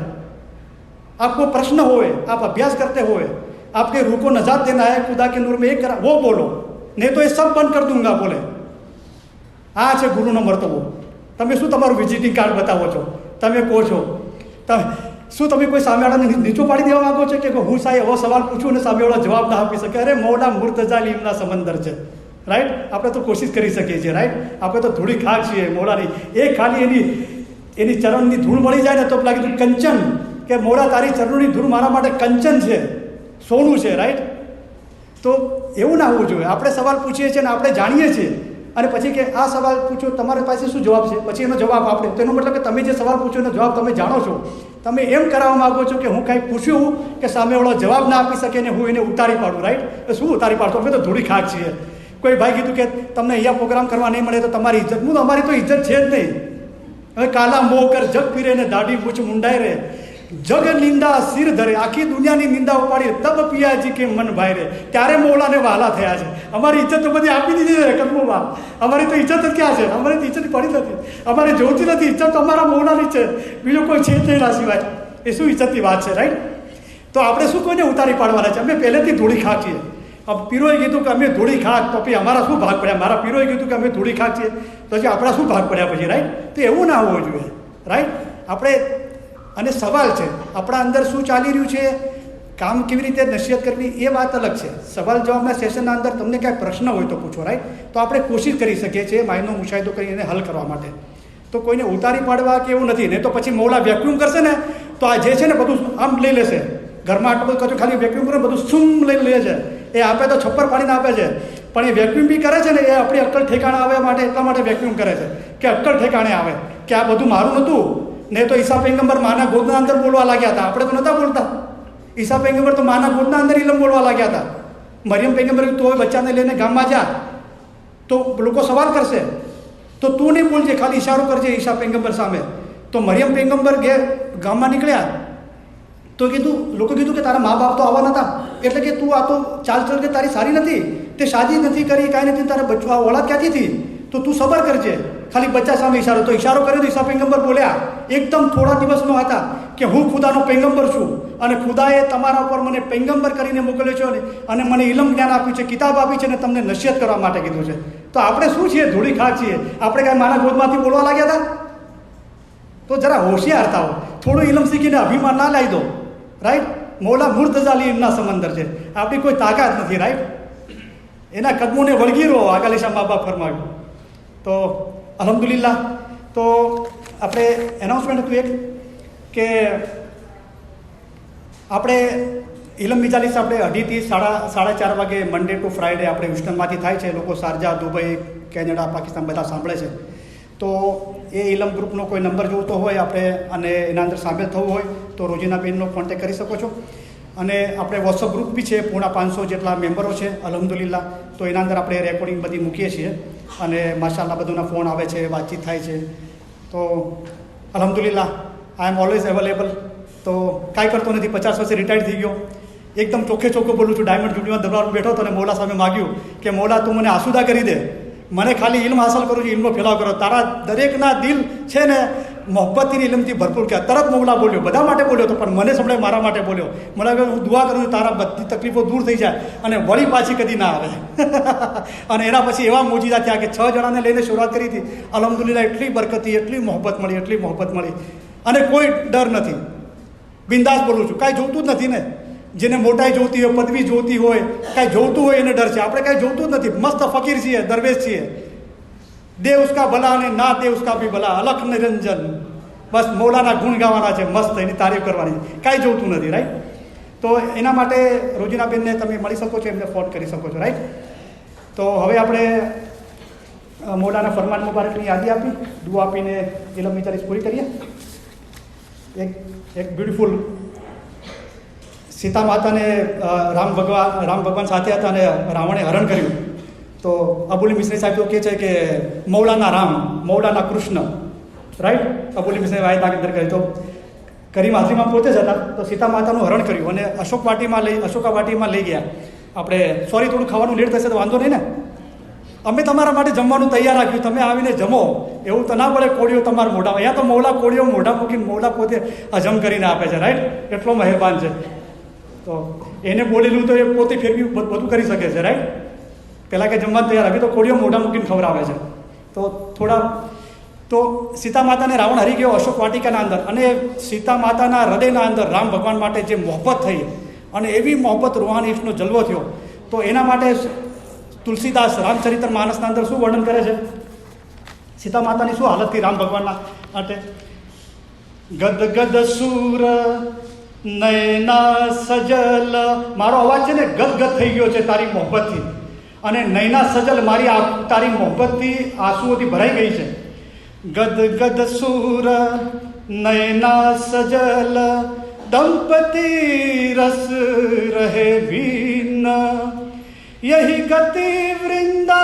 आपको प्रश्न होए, आप अभ्यास करते हुए आपके रूह को नजात देना है, खुदा के नूर में एक करा, वो बोलो, नहीं तो ये सब बंद कर दूंगा. बोले આ છે ગુરુનો મર્તબો. તમે શું તમારું વિઝિટિંગ કાર્ડ બતાવો છો? તમે કહો છો શું તમે કોઈ સામેવાળાને નીચો પાડી દેવા માંગો છો કે હું સાહેબ એવો સવાલ પૂછું ને સામેવાળો જવાબ ના આપી શકે? અરે મોડા મુર્તઝા લીમના સમંદર છે, રાઈટ? આપણે તો કોશિશ કરી શકીએ છીએ, રાઈટ? આપણે તો ધૂળી ખાક છીએ મોડાની. એ ખાલી એની ચરણની ધૂળ મળી જાય ને તો લાગે તું કંચન, કે મોડા તારી ચરણોની ધૂળ મારા માટે કંચન છે, સોનું છે, રાઈટ? તો એવું ના હોવું જોઈએ. આપણે સવાલ પૂછીએ છીએ ને આપણે જાણીએ છીએ, અને પછી કે આ સવાલ પૂછો, તમારી પાસે શું જવાબ છે? પછી એનો જવાબ આપણે, તો એનો મતલબ કે તમે જે સવાલ પૂછો એનો જવાબ તમે જાણો છો. તમે એમ કરાવવા માગો છો કે હું કાંઈક પૂછ્યું કે સામેવાળો જવાબ ના આપી શકે ને હું એને ઉતારી પાડું, રાઈટ? શું ઉતારી પાડતો? અમે તો ધૂળી ખાક છીએ. કોઈ ભાઈ કીધું કે તમને અહીંયા પ્રોગ્રામ કરવા નહીં મળે તો તમારી ઇજ્જત. હું અમારી તો ઇજ્જત છે જ નહીં. હવે કાલા મોહ કર જગ ફીરે ને દાઢી મૂછ મુંડાઈ રહે, જગ નિંદા સિર ધરે, આખી દુનિયાની નિંદા ઉપાડી તબ પિયાજી કે મન ભાઈ રે. ત્યારે મોલાને વહાલા થયા છે. અમારી ઇજ્જત તો બધી આપી દીધી છે કદમોમાં. અમારી તો ઇજ્જત જ ક્યાં છે? અમારી તો ઇજ્જત પડી નથી, અમારે જોતી નથી. ઇજ્જત તો અમારા મોલાની છે, બીજો કોઈ છે જ નહીં ના સિવાય. એ શું ઇજ્જતની વાત છે, રાઈટ? તો આપણે શું કોઈને ઉતારી પાડવાના છે? અમે પહેલેથી ધૂળી ખાક છીએ. પીરોએ કીધું કે અમે ધૂળી ખાક, તો પછી અમારા શું ભાગ પડ્યા? મારા પીરોએ કીધું કે અમે ધૂળી ખાક છીએ, તો પછી આપણા શું ભાગ પડ્યા પછી, રાઈટ? તો એવું ના હોવું જોઈએ, રાઈટ? આપણે, અને સવાલ છે આપણા અંદર શું ચાલી રહ્યું છે, કામ કેવી રીતે નસીહત કરવી, એ વાત અલગ છે. સવાલ જવાબના સેશનના અંદર તમને કાંઈ પ્રશ્ન હોય તો પૂછો, રાઈટ? તો આપણે કોશિશ કરી શકીએ છીએ માઇન્ડનો મુશાહિદો કરી એને હલ કરવા માટે. તો કોઈને ઉતારી પાડવા કે એવું નથી. નહીં તો પછી મોલા વેક્યુમ કરશે ને તો આ જે છે ને બધું આમ લઈ લેશે. ઘરમાં આટલું બધું ખાલી વેક્યુમ કરે બધું સુમ લઈ લે છે. એ આપે તો છપ્પર પાડીને આપે છે, પણ એ વેક્યુમ બી કરે છે ને એ આપણી અક્કલ ઠેકાણે આવે માટે, એટલા માટે વેક્યુમ કરે છે કે અક્કલ ઠેકાણે આવે કે આ બધું મારું નહોતું. નહીં તો ઈસા પૈગંબર માના ગોદના અંદર બોલવા લાગ્યા હતા, આપણે તો નહોતા બોલતા. ઈસા પૈગંબર તો માના ગોદના અંદર ઇલમ બોલવા લાગ્યા હતા. મરિયમ પૈગંબર તો બચ્ચાને લઈને ગામમાં જા તો લોકો સવાલ કરશે, તો તું નહીં બોલજે, ખાલી ઇશારો કરજે ઈસા પૈગંબર સામે. તો મરિયમ પૈગંબર ગામમાં નીકળ્યા તો કીધું, લોકો કીધું કે તારા મા બાપ તો આવવાના હતા, એટલે કે તું આ તો ચાલ કે તારી સારી નથી, તે શાદી નથી કરી, કાંઈ નથી, તારા બચ્ચું આ ઓલાદ ક્યાંથી હતી, તો તું સબર કરજે. ખાલી બચ્ચા સામે ઇશારો, તો ઇશારો કર્યો તો ઈસા પૈગંબર બોલ્યા એકદમ થોડા દિવસનો હતા કે હું ખુદાનો પૈગંબર છું અને ખુદાએ તમારા ઉપર મને પૈગંબર કરીને મોકલ્યો છે અને મને ઇલમ જ્ઞાન આપ્યું છે, કિતાબ આપી છે અને તમને નસીહત કરવા માટે કીધું છે. તો આપણે શું છીએ? ધૂળી ખાક છીએ. આપણે કાંઈ માના ગોદમાંથી બોલવા લાગ્યા હતા? તો જરા હોશિયાર થાઓ, થોડું ઇલમ શીખીને અભિમાન ના લાવી દો, રાઈટ? મોલા મુર્તઝા લીમના સમંદર છે, આપણી કોઈ તાકાત નથી, રાઈટ? એના કદમોને વળગી રહો, આગાલીશા મા બાપ ફરમાવ્યું. તો અલ્હમ્દુલિલ્લાહ. તો આપણે એનાઉન્સમેન્ટ હતું એક કે આપણે ઇલમ મિજાલીસ આપણે 2:30 થી 4:30 વાગે મંડે ટુ ફ્રાઈડે આપણે હ્યુસ્ટનમાંથી થાય છે. લોકો શારજા, દુબઈ, કેનેડા, પાકિસ્તાન બધા સાંભળે છે. તો એ ઇલમ ગ્રુપનો કોઈ નંબર જોઈતો હોય આપણે અને એના અંદર સામેલ થવું હોય તો રોજીના બેનનો કોન્ટેક કરી શકો છો. અને આપણે વોટ્સઅપ ગ્રુપ બી છે, પૂણા 500 જેટલા મેમ્બરો છે અલ્હમ્દુલિલ્લાહ. તો એના અંદર આપણે રેકોર્ડિંગ બધી મૂકીએ છીએ અને માશાલ્લાહ બધુંના ફોન આવે છે, વાતચીત થાય છે. તો અલ્હમ્દુલિલ્લાહ આઈ એમ ઓલવેઝ અવેલેબલ. તો કાંઈ કરતો નથી, 50 વર્ષે રિટાયર્ડ થઈ ગયો. એકદમ ચોખ્ખે બોલું છું. ડાયમંડ જુબલીમાં દરબારમાં બેઠો હતો અને મોલા સામે માગ્યું કે મોલા તું મને આસુદા કરી દે, મને ખાલી ઇલ્મ હાંસલ કરું છું, ઇલ્મનો ફેલાવ કરો. તારા દરેકના દિલ છે ને મોહબ્બતથી ઇલમથી ભરપૂર કે તરત મૌલા બોલ્યો, બધા માટે બોલ્યો હતો, પણ મને સંભળાય મારા માટે બોલ્યો. મને લાગે હું દુઆ કરું છું તારા બધી તકલીફો દૂર થઈ જાય અને વળી પાછી કદી ના આવે. અને એના પછી એવા મોજીદા થયા કે 6 જણાને લઈને શરૂઆત કરી હતી. અલ્હમ્દુલિલ્લાહ એટલી બરકતી, એટલી મોહબ્બત મળી અને કોઈ ડર નથી. બિંદાસ બોલું છું, કાંઈ જોતું જ નથી ને. જેને મોટાઈ જોતી હોય, પદવી જોતી હોય, કાંઈ જોતું હોય એને ડર છે. આપણે કાંઈ જોતું જ નથી. મસ્ત ફકીર છીએ, દરવેશ છીએ. દે ઉસકા ભલા અને ના દે ઉસકા ભી ભલા, અલખ નિરંજન. બસ મૌલાના ગુણ ગાવાના છે, મસ્ત એની તારીફ કરવાની, કાંઈ જોતું નથી. રાઈટ. તો એના માટે રોજીનાબેનને તમે મળી શકો છો, એમને ફોન કરી શકો છો. રાઈટ. તો હવે આપણે મૌલાના ફરમાન મુબારકની યાદી આપી, દુઆ આપીને ઇલમની તારીફ પૂરી કરીએ. એક બ્યુટિફુલ સીતા માતાને રામ ભગવાન સાથે હતા અને રાવણે હરણ કર્યું. તો અબુલ મિસ્રી સાહેબ તો કહે છે કે મૌલાના રામ, મૌલાના કૃષ્ણ. રાઈટ. અબુલ મિસ્રી આયત અંદર કહે તો કરીમ હાજરીમાં પોતે જ હતા. તો સીતા માતાનું હરણ કર્યું અને અશોકા વાટીમાં લઈ ગયા. આપણે સોરી થોડું ખાવાનું લેટ થશે તો વાંધો નહીં ને, અમે તમારા માટે જમવાનું તૈયાર રાખ્યું, તમે આવીને જમો. એવું તો ના પડે કોળીઓ તમારા મોઢામાં. અહીંયા તો મૌલા કોળીઓ મોઢા મૂકીને મૌલા પોતે હજમ કરીને આપે છે. રાઈટ. એટલો મહેરબાન છે. તો એને બોલેલું તો એ પોતે ફેરવી બધું કરી શકે છે. રાઈટ. પહેલાં કે જમવાનું તૈયાર આવી તો કોળીઓ મોઢા મૂકીને ખવડાવે છે. તો સીતા માતાને રાવણ હરી ગયો અશોક વાટિકાના અંદર, અને સીતા માતાના હૃદયના અંદર રામ ભગવાન માટે જે મોહબ્બત થઈ અને એવી મોહબ્બત રૂહાની ઈશ્વરનો જલવો થયો. તો એના માટે તુલસીદાસ રામચરિત્ર માનસના અંદર શું વર્ણન કરે છે? સીતા માતાની શું હાલત થઈ રામ ભગવાનના માટે? ગદ ગદ સૂર નયના સજલ, મારો અવાજ છે ને ગદગદ થઈ ગયો છે તારી મોહબ્બતથી, અને નયના સજલ મારી તારી મોહબ્બતથી આંસુઓથી ભરાઈ ગઈ છે. ગદ ગદ સૂર નયના સજલ દંપતી રસ રહે ભીન, यही गति वृंदा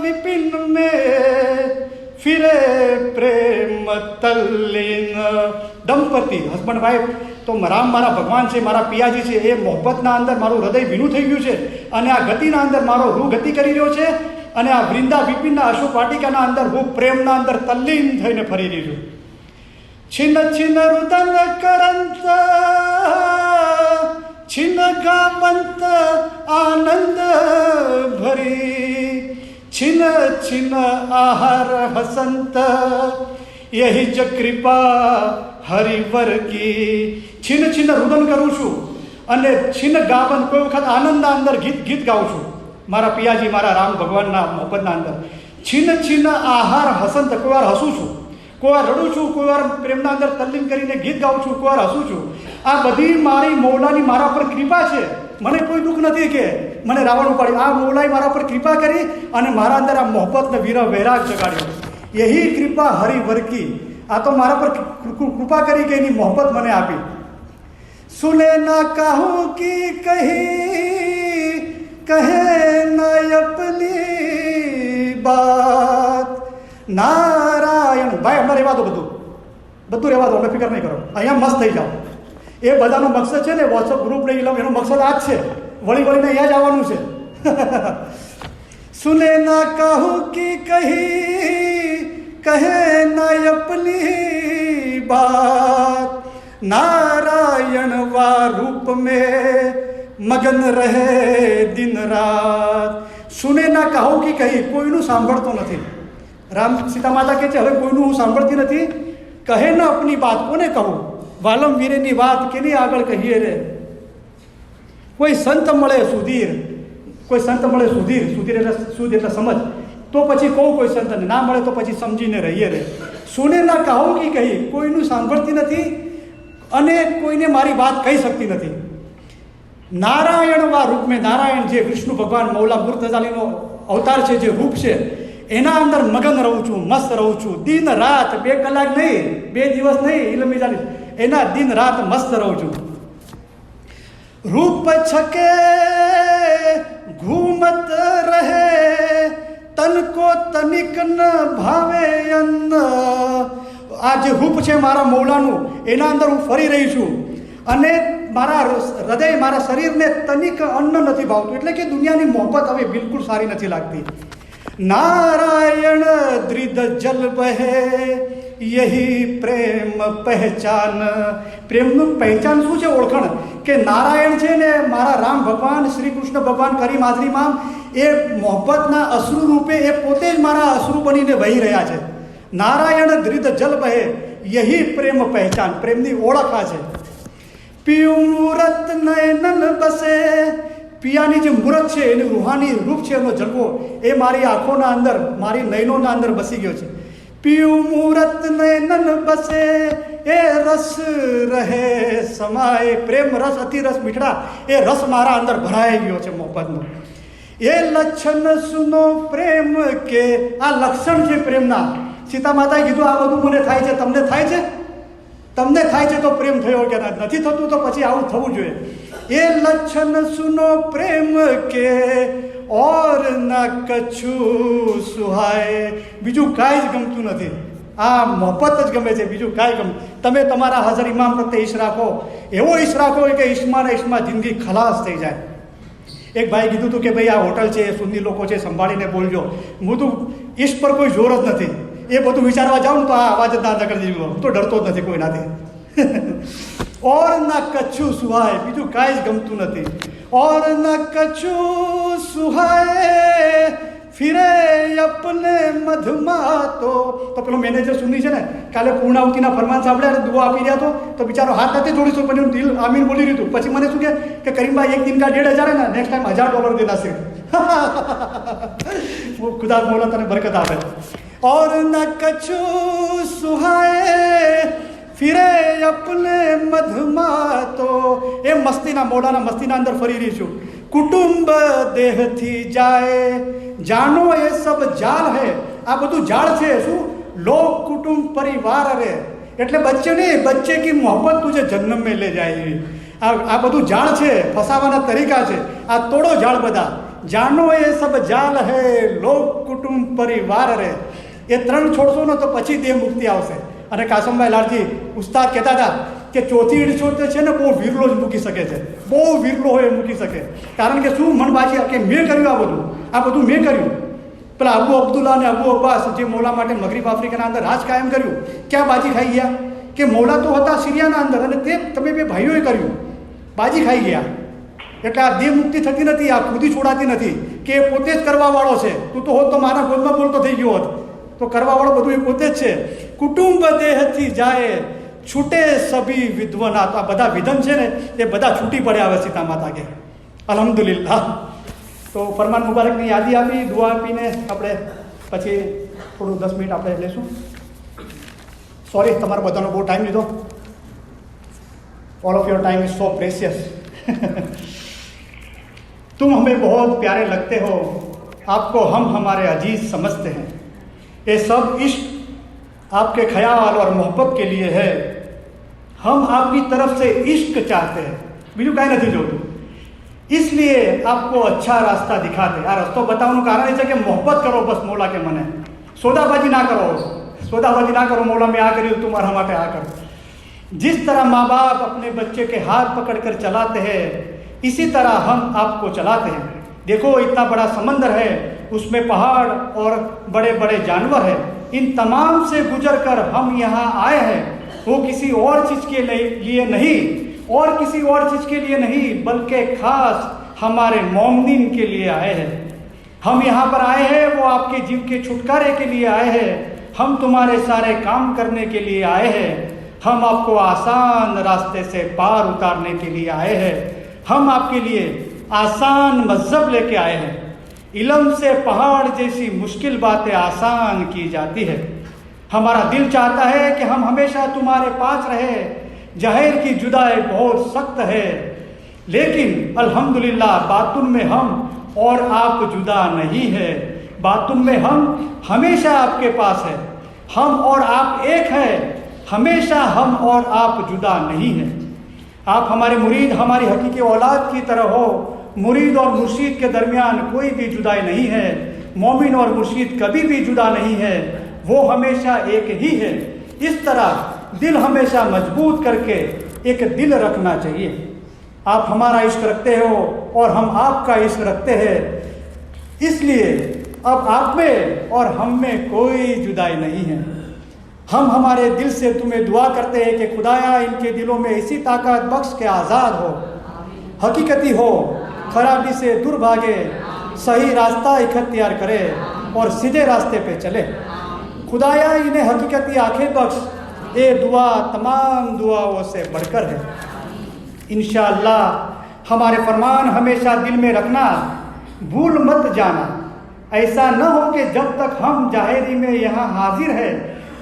विपिन में फिरे प्रेम तल्लीन. દંપતી, હસબન્ડ વાઈફ, તો રામ મારા ભગવાન છે, મારા પિયાજી છે. એ મોહબ્બતના અંદર મારું હૃદય ભીનું થઈ ગયું છે અને આ ગતિના અંદર મારો રૂહ ગતિ કરી રહ્યો છે, અને આ વૃંદા વિપિનના અશોક વાટિકાના અંદર હું પ્રેમના અંદર તલ્લીન થઈને ફરી રહ્યો છું. छिन छिन रुदन करंत छिन गावंत आनंद भरी, छिन छिन आहार हसंत यही ज कृपा હરિવર કી. છીન છીન રુદન કરું છું અને છીન ગાવન, કોઈ વખત આનંદના અંદર ગીત ગાઉં છું મારા પિયાજી મારા રામ ભગવાનના મોહબ્બતના અંદર. છીન છીન આહાર હસંત, કોઈ વાર હસું છું, કોઈ વાર રડું છું, કોઈ વાર પ્રેમના અંદર તલ્લીન કરીને ગીત ગાઉં છું, કોઈ વાર હસું છું. આ બધી મારી મૌલાની મારા પર કૃપા છે. મને કોઈ દુઃખ નથી કે મને રાવણ ઉપાડી. આ મૌલાએ મારા પર કૃપા કરી અને મારા અંદર આ મોહબ્બતને વૈરાગ જગાડ્યો. યહી કૃપા હરિવર કી. આ તો મારા પર કૃપા કરી કે એની મોહબ્બત મને આપી. સુને ના કહું કી કહી કહે ન અપની બાત. નારાયણ ભાઈ, હમણાં રહેવા દો, બધું રહેવા દો, અમે ફિકર નહીં કરો, અહીંયા મસ્ત થઈ જાઓ. એ બધાનો મકસદ છે ને વોટ્સઅપ ગ્રુપ લઈ લો, એનો મકસદ આ જ છે. વળીને અહીંયા જ આવવાનું છે. સુને ના કહું કી કહી કહે ન અપની બાત, नारायण वा रूप में मगन રહે दिन रात. સુને ના કહો કે કહી, કોઈનું સાંભળતો નથી. રામ સીતા માતા કહે છે હવે કોઈનું હું સાંભળતી નથી. કહે ન આપની વાત, કોને કહું? વાલમ વીરેની વાત કેની આગળ કહીએ રે. કોઈ સંત મળે સુધીર, કોઈ સંત મળે સુધીર, સુધીર એટલે સુધ એટલે સમજ, તો પછી કહું કોઈ સંતને, ના મળે તો પછી સમજીને રહીએ રે. સુને ના કહો કે કહી, કોઈનું સાંભળતી નથી અને કોઈને મારી વાત કહી શકતી નથી. નારાયણ વા રૂપ મેં, નારાયણ જે વિષ્ણુ ભગવાન મૌલા મુર્તઝાલીનો અવતાર છે, જે રૂપ છે, એના અંદર મગન રહું છું, મસ્ત રહું છું. દિન રાત, 2 કલાક નહીં, 2 દિવસ નહીં, ઇલમી જાની, એના દિન રાત મસ્ત રહું છું. રૂપ છકે ઘૂમત રહે તન को तनिक न भावे अन्न. આ જે રૂપ છે મારા મૌલાનું, એના અંદર હું ફરી રહી છું અને મારા હૃદય, મારા શરીરને તનિક અન્ન નથી ભાવતું. એટલે કે દુનિયાની મોહબ્બત હવે બિલકુલ સારી નથી લાગતી. નારાયણ દ્રિદ જલ બહે यही प्रेम पहचान. પ્રેમનું પહેચાન શું છે, ઓળખણ? કે નારાયણ છે ને મારા રામ ભગવાન, શ્રી કૃષ્ણ ભગવાન કરી માધરીમાં એ મોહબ્બતના અશ્રુ રૂપે એ પોતે જ મારા અશ્રુ બનીને વહી રહ્યા છે. નારાયણ ધૃત જલ બહે, યહી પ્રેમ પહેચાન. પ્રેમની ઓળખ આ છે. પિયું મૂરત નયનન બસે, પિયાની જે મૂરત છે એનું રૂહાની રૂપ છે, એનો જલવો એ મારી આંખોના અંદર, મારી નયનોના અંદર બસી ગયો છે. પિયું મૂરત નયનન બસે, એ રસ રહે સમાય. પ્રેમ રસ, અતિ રસ મીઠડા, એ રસ મારા અંદર ભરાઈ ગયો છે મોહબ્બતનો. એ લક્ષણ સુનો પ્રેમ કે, આ લક્ષણ છે પ્રેમના. સીતા માતાએ કીધું આ બધું મને થાય છે, તમને થાય છે? તમને થાય છે તો પ્રેમ થયો કે નથી થતું તો પછી આવું થવું જોઈએ. એ લક્ષણ સુનો પ્રેમ કે ઓર ન કછું સુહાય. બીજું કાંઈ જ ગમતું નથી, આ મોહબ્બત જ ગમે છે, બીજું કાંઈ ગમે. તમે તમારા હાજર ઇમામ પ્રત્યે ઈશ રાખો, એવો ઈશ રાખો કે ઈશમાં જિંદગી ખલાસ થઈ જાય. એક ભાઈ કીધું હતું કે ભાઈ આ હોટલ છે, સુન્ની લોકો છે, સંભાળીને બોલજો. હું તો ઈશ પર કોઈ જોર જ નથી. એ બધું વિચારવા જાઉં ને તો આ અવાજ જ ના કરી દીધું. હું તો ડરતો જ નથી કોઈનાથી. ઓર ના કચ્છું સુહાય, બીજું કાંઈ જ ગમતું નથી. ઓર ના કચ્છું સુહાય ફિરે અપને મધમાં. તો પેલો મેનેજર સુની છે ને, કાલે પૂર્ણાવતીના ફરમાન સાંભળ્યા, દુઆ આપી રહ્યા તો બિચારો હાથ નથી જોડીશું, પણ એનું દિલ આમીન બોલી રહ્યું હતું. પછી મને શું કે કરીમભાઈ એક દિન કા 1,500 है ना, नेक्स्ट टाइम $1,000 देना सिर्फ. वो खुदा मौला तने बरकत આપે. और न कछु सुहाए ફિરે અપને મધમાં. તો એ મસ્તીના મોઢાના મસ્તીના અંદર ફરી રહી છું. કુટુંબ દેહથી જાય, જાનો એ સબ જાલ હે. આ બધું જાળ છે. શું? લોક કુટુંબ પરિવાર રે, એટલે બચ્ચે નહીં, બચ્ચે કી મોહબ્બત તુજે જન્મ में ले जाएगी. આ બધું જાળ છે, ફસાવાના તરીકા છે. આ તોડો જાળ બધા. જાનો એ સબ જાલ હે, લોક કુટુંબ પરિવાર રે. એ ત્રણ છોડશો ને તો પછી દેહ મુક્તિ આવશે. અને કાસમભાઈ લાલજી ઉસ્તાદ કહેતા હતા કે ચોથી ઈડછોડ છે ને બહુ વીરલો જ મૂકી શકે છે, બહુ વીરલો હોય મૂકી શકે. કારણ કે શું મનબાજી કે મેં કર્યું આ બધું મેં કર્યું. પેલા અબુ અબ્દુલ્લા અને અબુ અબ્બાસ જે મૌલા માટે મગરીબ આફ્રિકાના અંદર રાજ કાયમ કર્યું, ક્યાં બાજી ખાઈ ગયા? કે મૌલા તો હતા સિરિયાના અંદર અને તે તમે બે ભાઈઓએ કર્યું, બાજી ખાઈ ગયા. એટલે આ દેહ મુક્તિ થતી નથી, આ ખુદી છોડાતી નથી કે એ પોતે જ કરવાવાળો છે. તું તો હોત તો મારા ગોદમાં બોલતો થઈ ગયો હોત. તો કરવાવાળો બધું એ પોતે જ છે. કુટુંબ દેહથી જાય, છૂટે સભી વિદ્વના. આ બધા વિધન છે ને એ બધા છૂટી પડ્યા હવે સીતા માતા કે અલ્હમ્દુલિલ્લાહ. તો ફરમાન મુબારકની યાદી આપી, દુઆ આપીને આપણે પછી થોડું 10 મિનિટ આપણે લેશું. સોરી તમારો બધાનો બહુ ટાઈમ લીધો. All of your time is so precious. तुम हमें बहुत प्यारे लगते हो, आपको हम हमारे अजीज समझते हैं. ये सब इश्क आपके ख्याल और मोहब्बत के लिए है. हम आपकी तरफ से इश्क चाहते हैं, બીજું કાંઈ નથી જોતું. इसलिए आपको अच्छा रास्ता दिखाते. આ રસ્તો બતાવવાનું કારણ એ છે કે મોહબ્બત કરો બસ મૌલા કે મને. સોદાબાજી ના કરો, સોદાબાજી ના કરો. मौला में आ करियो तुम्हारा માટે आ कर. जिस तरह माँ बाप अपने बच्चे के हाथ पकड़कर चलाते हैं, इसी तरह हम आपको चलाते हैं. देखो इतना बड़ा समंदर है, उसमें पहाड़ और बड़े बड़े जानवर हैं. इन तमाम से गुजर कर हम यहाँ आए हैं. वो किसी और चीज़ के लिए नहीं, और किसी और चीज़ के लिए नहीं, बल्कि खास हमारे मोमिन के लिए आए हैं. हम यहाँ पर आए हैं, वो आपके जीव के छुटकारे के लिए आए हैं. हम तुम्हारे सारे काम करने के लिए आए हैं. हम आपको आसान रास्ते से पार उतारने के लिए आए हैं. हम आपके लिए आसान मज़हब लेके आए हैं. इल्म से पहाड़ जैसी मुश्किल बातें आसान की जाती है. हमारा दिल चाहता है कि हम हमेशा तुम्हारे पास रहे. ज़ाहिर की जुदाई बहुत सख्त है, लेकिन अल्हम्दुलिल्लाह बातुन में हम और आप जुदा नहीं है. बातुन में हम हमेशा आपके पास है. हम और आप एक है, हमेशा हम और आप जुदा नहीं है. आप हमारे मुरीद, हमारी हकीकी औलाद की तरह हो. मुरीद और मुर्शीद के दरमियान कोई भी जुदाई नहीं है. मोमिन और मुर्शीद कभी भी जुदा नहीं है, वो हमेशा एक ही है. इस तरह दिल हमेशा मजबूत करके एक दिल रखना चाहिए. आप हमारा इश्क रखते हो और हम आपका इश्क रखते हैं, इसलिए अब आप में और हम में कोई जुदाई नहीं है. हम हमारे दिल से तुम्हें दुआ करते हैं कि खुदाया इनके दिलों में ऐसी ताकत बख्श के आज़ाद हो, हकीकती हो, खराबी से दूर भागे, सही रास्ता इख्तियार करे और सीधे रास्ते पे चले। खुदाया इन्हें हकीकती आंखें बख्श, ये दुआ तमाम दुआओं से बढ़कर है। इंशाअल्लाह हमारे फरमान हमेशा दिल में रखना, भूल मत जाना। ऐसा न हो कि जब तक हम जाहिरी में यहाँ हाजिर है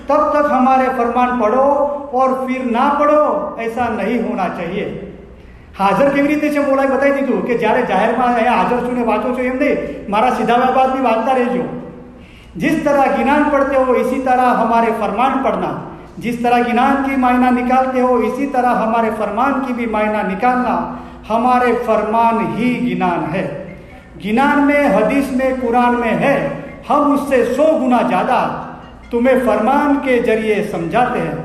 तब तक हमारे फरमान पढ़ो और फिर ना पढ़ो, ऐसा नहीं होना चाहिए। હાજર કેવી રીતે છે મોલાએ બતાવી દીધું કે જ્યારે જાહેરમાં અહીંયા હાજર છું ને વાંચો છો એમ નહીં, મારા સીધા બાદ भी વાંચતા રહેજો। जिस तरह गिनान पढ़ते हो इसी तरह हमारे फरमान पढ़ना, जिस तरह गिनान की मायना निकालते हो इसी तरह हमारे फरमान की भी मायना निकालना। हमारे फरमान ही गिनान है। गिनान में, हदीस में, कुरान में है, हम उससे 100 गुना ज़्यादा तुम्हें फरमान के जरिए समझाते हैं।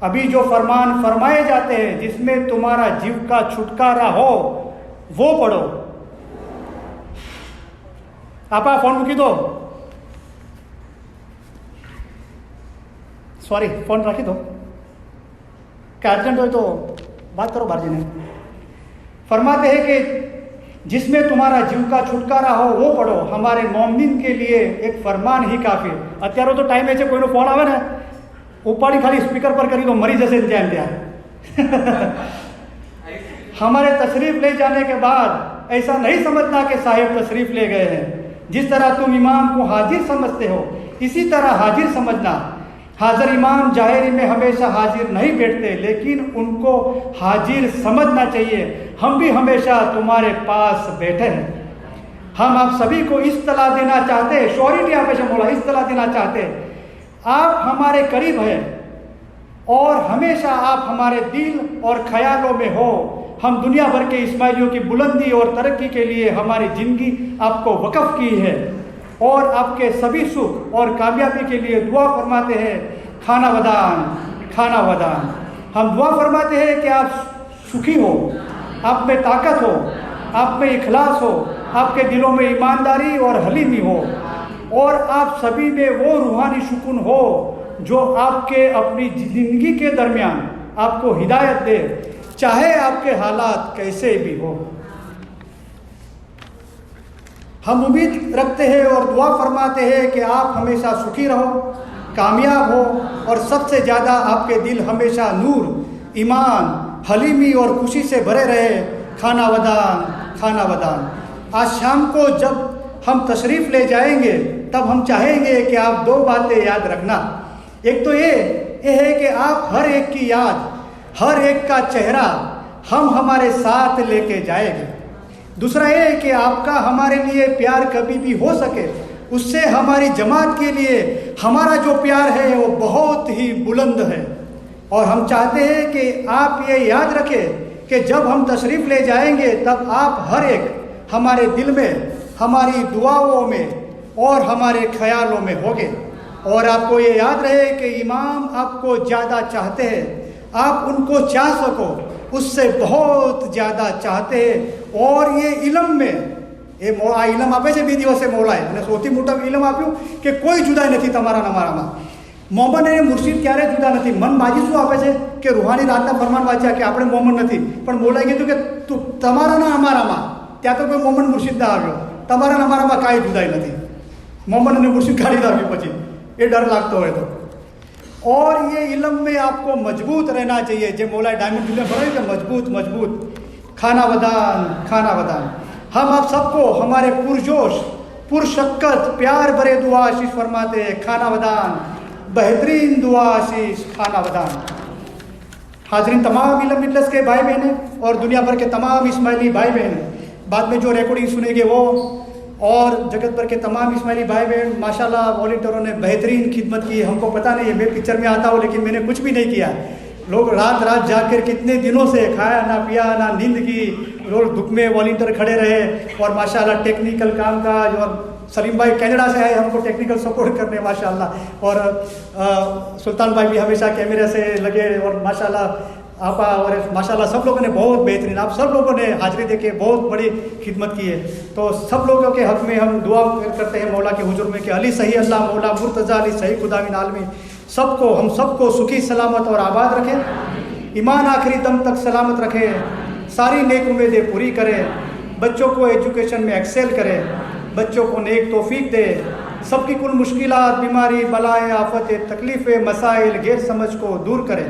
अभी जो फरमान फरमाए जाते हैं जिसमें तुम्हारा जीव का छुटकारा हो वो पढ़ो। आप फोन મૂકી દો, सॉरी फोन रखी दो, क्या अर्जेंट हो तो बात करो बाहर जी। फरमाते हैं कि जिसमें तुम्हारा जीव का छुटकारा हो वो पढ़ो। हमारे मोमिन के लिए एक फरमान ही काफी। અત્યારે તો ટાઈમ એ છે કોઈનો ફોન આવે ને ઉપાડી ખાલી સ્પીકર પર કરી દો, मरी जैसे इंतजाम दिया। हमारे तशरीफ ले जाने के बाद ऐसा नहीं समझना कि साहिब तशरीफ ले गए हैं। जिस तरह तुम इमाम को हाजिर समझते हो इसी तरह हाजिर समझना। हाजिर इमाम जाहिरी में हमेशा हाजिर नहीं बैठते, लेकिन उनको हाजिर समझना चाहिए। हम भी हमेशा तुम्हारे पास बैठे हैं। हम आप सभी को इस तला देना चाहते, श्योरिटी आप ऐसे बोला, इस तला देना चाहते, आप हमारे करीब हैं और हमेशा आप हमारे दिल और ख्यालों में हो। हम दुनिया भर के इस्माइलियों की बुलंदी और तरक्की के लिए हमारी ज़िंदगी आपको वक़्फ़ की है और आपके सभी सुख और कामयाबी के लिए दुआ फरमाते हैं, खाना वदान, खाना वदान। हम दुआ फरमाते हैं कि आप सुखी हो, आप में ताकत हो, आप में इखलास हो, आपके दिलों में ईमानदारी और हलीमी हो और आप सभी में वो रूहानी सुकून हो जो आपके अपनी ज़िंदगी के दरमियान आपको हिदायत दे, चाहे आपके हालात कैसे भी हो। हम उम्मीद रखते हैं और दुआ फरमाते हैं कि आप हमेशा सुखी रहो, कामयाब हो और सबसे ज़्यादा आपके दिल हमेशा नूर, ईमान, हलीमी और खुशी से भरे रहे। खाना वदान, खाना वदान। आज शाम को जब हम तशरीफ़ ले जाएंगे तब हम चाहेंगे कि आप 2 बातें याद रखना। एक तो ये है कि आप हर एक की याद, हर एक का चेहरा हम हमारे साथ लेके जाएंगे। दूसरा ये है कि आपका हमारे लिए प्यार कभी भी हो सके उससे हमारी जमात के लिए हमारा जो प्यार है वो बहुत ही बुलंद है। और हम चाहते हैं कि आप ये याद रखें कि जब हम तशरीफ़ ले जाएंगे तब आप हर एक हमारे दिल में, हमारी दुआओं में और हमारे ख्यालों में होंगे। और आपको ये याद रहे कि इमाम आपको ज़्यादा चाहते हैं, आप उनको चाह सको उससे बहुत ज़्यादा चाहते हैं। और ये इलम में એ આ ઇલમ આપે છે 2 દિવસે મોલાએ, અને સૌથી મોટા ઇલમ આપ્યું કે કોઈ જુદાઈ નથી તમારા અમારામાં। મોહમ્મદ અને મુર્શિદ ક્યારે જુદા નથી। મન બાજી શું આપે છે કે રૂહાની રાતના ફરમાન વાંચ્યા કે આપણે મોહમ્મદ નથી, પણ મોલાએ કીધું કે તું તમારાના અમારામાં, ત્યાં તો કોઈ મોહમ્મદ મુર્શિદ ના આવ્યો, તમારાના અમારામાં કાંઈ જુદાઈ નથી। મોહમ્મદ અને મુર્શિદ કાઢી લાવ્યું પછી એ ડર લાગતો હોય તો। और ये इलम में आपको मजबूत रहना चाहिए। जो मौला डायमंड जुले भरे कि मजबूत मजबूत। खाना वदान, खाना वदान। हम आप सबको हमारे पुरजोश, पुरशक्कत, प्यार भरे दुआ आशीष फरमाते हैं। खाना वदान, बेहतरीन दुआ आशीष, खाना वदान। हाजरीन तमाम इलम इजलिस के भाई बहनें और दुनिया भर के तमाम इस्माइली भाई बहनें, बाद में जो रिकॉर्डिंग सुनेंगे वो, और जगत भर के तमाम इस्माइली भाई बहन, माशाल्लाह वॉलंटियरों ने बेहतरीन खिदमत की। हमको पता नहीं है, मैं पिक्चर में आता हूँ लेकिन मैंने कुछ भी नहीं किया। लोग रात रात जाग कर कितने दिनों से खाया ना पिया ना नींद की, लोग धूप में वॉलंटियर खड़े रहे। और माशाल्लाह टेक्निकल काम का जो सलीम भाई कनाडा से आए हमको टेक्निकल सपोर्ट करने माशाल्लाह। और सुल्तान भाई भी हमेशा कैमरे से लगे। और माशाल्लाह आपा और माशाल्लाह सब लोगों ने बहुत बेहतरीन, आप सब लोगों ने हाजिरी देके बहुत बड़ी खिदमत की है। तो सब लोगों के हक़ में हम दुआ करते हैं मौला के हुजूर में कि अली सही अल्लाह मौला मुर्तज़ा अली सही खुदा मिन आलमी हम सबको सुखी सलामत और आबाद रखे, ईमान आखिरी दम तक सलामत रखे, सारी नेक उम्मीदें पूरी करे, बच्चों को एजुकेशन में एक्सेल करे, बच्चों को नेक तौफीक दे, सबकी कुल मुश्किलात, बीमारी, बलाएं, आफतें, तकलीफ़ें, मसाइल, गैर समझ को दूर करे,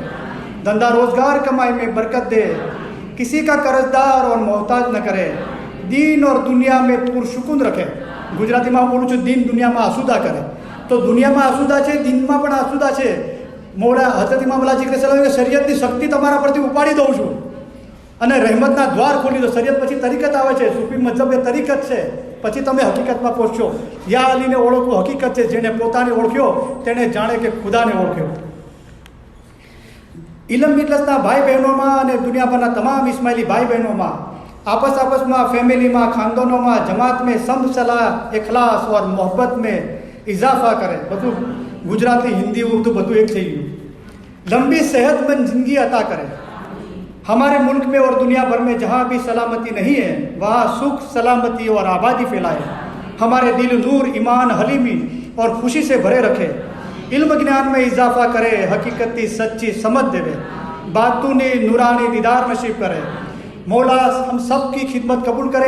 धंधा रोजगार कमाई में बरकत दे, किसी का कर्जदार और मोहताज न करे, दीन और दुनिया में पुरसुकून रखे। ગુજરાતીમાં બોલું છું, દીન દુનિયામાં આસુદા કરે. તો દુનિયામાં આસુદા છે, દીનમાં પણ આસુદા છે. મોડા હઝરત ઇમામ અલ્લાહ જીકરે સલામ કે શરીયતની શક્તિ તમારા પરથી ઉપાડી દઉં છું અને રહેમતના દ્વાર ખોલી દો. શરીયત પછી તરીકત આવે છે, સૂફી મઝહબ એ તરીકત છે, પછી તમે હકીકતમાં પહોંચશો. યા અલીને ઓળખવું હકીકત છે, જેને પોતાને ઓળખ્યો તેને જાણે કે ખુદાને ઓળખ્યો. ઇલમ મિટલસના ભાઈ બહેનોમાં અને દુનિયાભરના તમામ ઇસ્માઇલી ભાઈ બહેનોમાં आपस में फैमिली में खानदानों में जमात में समझ सलाह इखलास और मोहब्बत में इजाफा करे. બધું गुजराती हिंदी उर्दू બધું एक થઈ ગયું. लंबी सेहतमंद जिंदगी अता करे. हमारे मुल्क में और दुनिया भर में जहाँ भी सलामती नहीं है वहाँ सुख सलामती और आबादी फैलाए. हमारे दिल नूर ईमान हलीमी और खुशी से भरे रखे. इल्म ज्ञान में इजाफा करे, हकीकती सच्ची समझ देवे, बातूनी नूरानी दीदार नसीब करे. मौला हम सब की खिदमत कबूल करे,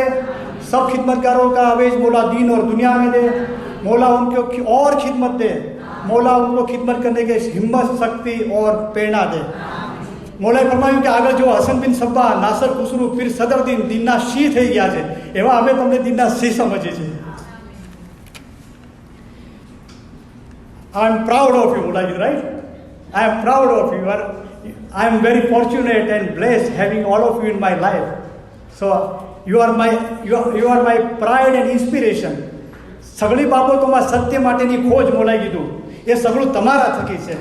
सब खिदमतगारों का आवेज मौला दीन और दुनिया में दे. मौला उनको और खिदमत दे, मौला उनको खिदमत करने के हिम्मत, शक्ति और प्रेरणा दे. मौलाए फरमाયું કે આગળ જો હસન બિન સબ્બા, નાસર ખુસરુ, પીર સદરદીન દીનના શી થઈ ગયા છે, એવા અમે તમને દીનના શી સમજીએ છીએ. I am proud of you, Moulaji, right? I am proud of you. I am very fortunate and blessed having all of you in my life. So you are my pride and inspiration. સગળી બાબતોમાં સત્ય માટેની ખોજ મોલાએ કીધું, એ સગળું તમારા થકી છે.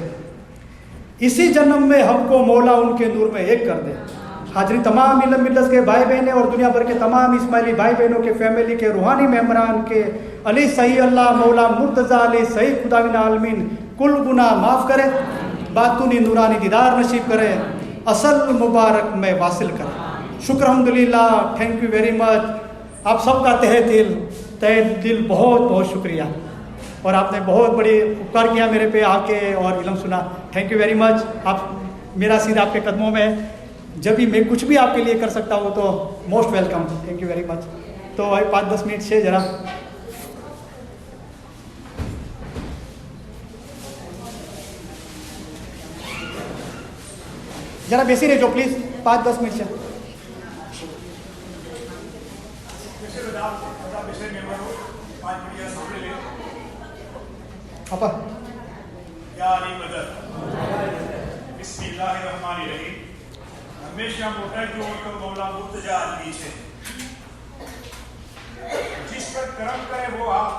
इसी जन्म में हमको मौला उनके नूर में एक कर दे. हाजरी तमाम इल्म मिल्लत के भाई बहनें और दुनिया भर के तमाम इस्माइली भाई बहनों के फैमिली के रूहानी मेहमान के अली सही अल्लाह मौला मुर्तज़ा अली सही खुदाविन आलमीन कुल गुनाह माफ़ करे, बातूनी नूरानी दीदार नसीब करे, असल मुबारक में वासिल करे. शुक्र अल्हम्दुलिल्लाह, थैंक यू वेरी मच. आप सबका तहे दिल बहुत बहुत शुक्रिया, और आपने बहुत बड़ी उपकार किया मेरे पे आके और इल्म सुना. Thank you very much. आप मेरा सीधा आपके कदमों में, जब भी मैं कुछ भी आपके लिए कर सकता हूँ तो most welcome. Thank you very much. तो भाई 5-10 मिनट से जरा બેસી રહેજો પ્લીઝ, 5-10 મિનિટ છે. આપા बिस्मिल्लाहिर्रहमानिर्रहीम. हमेशा मोटा जो तो मौला मुर्तजा आदमी है, जिस पर कर्म करे वो आप,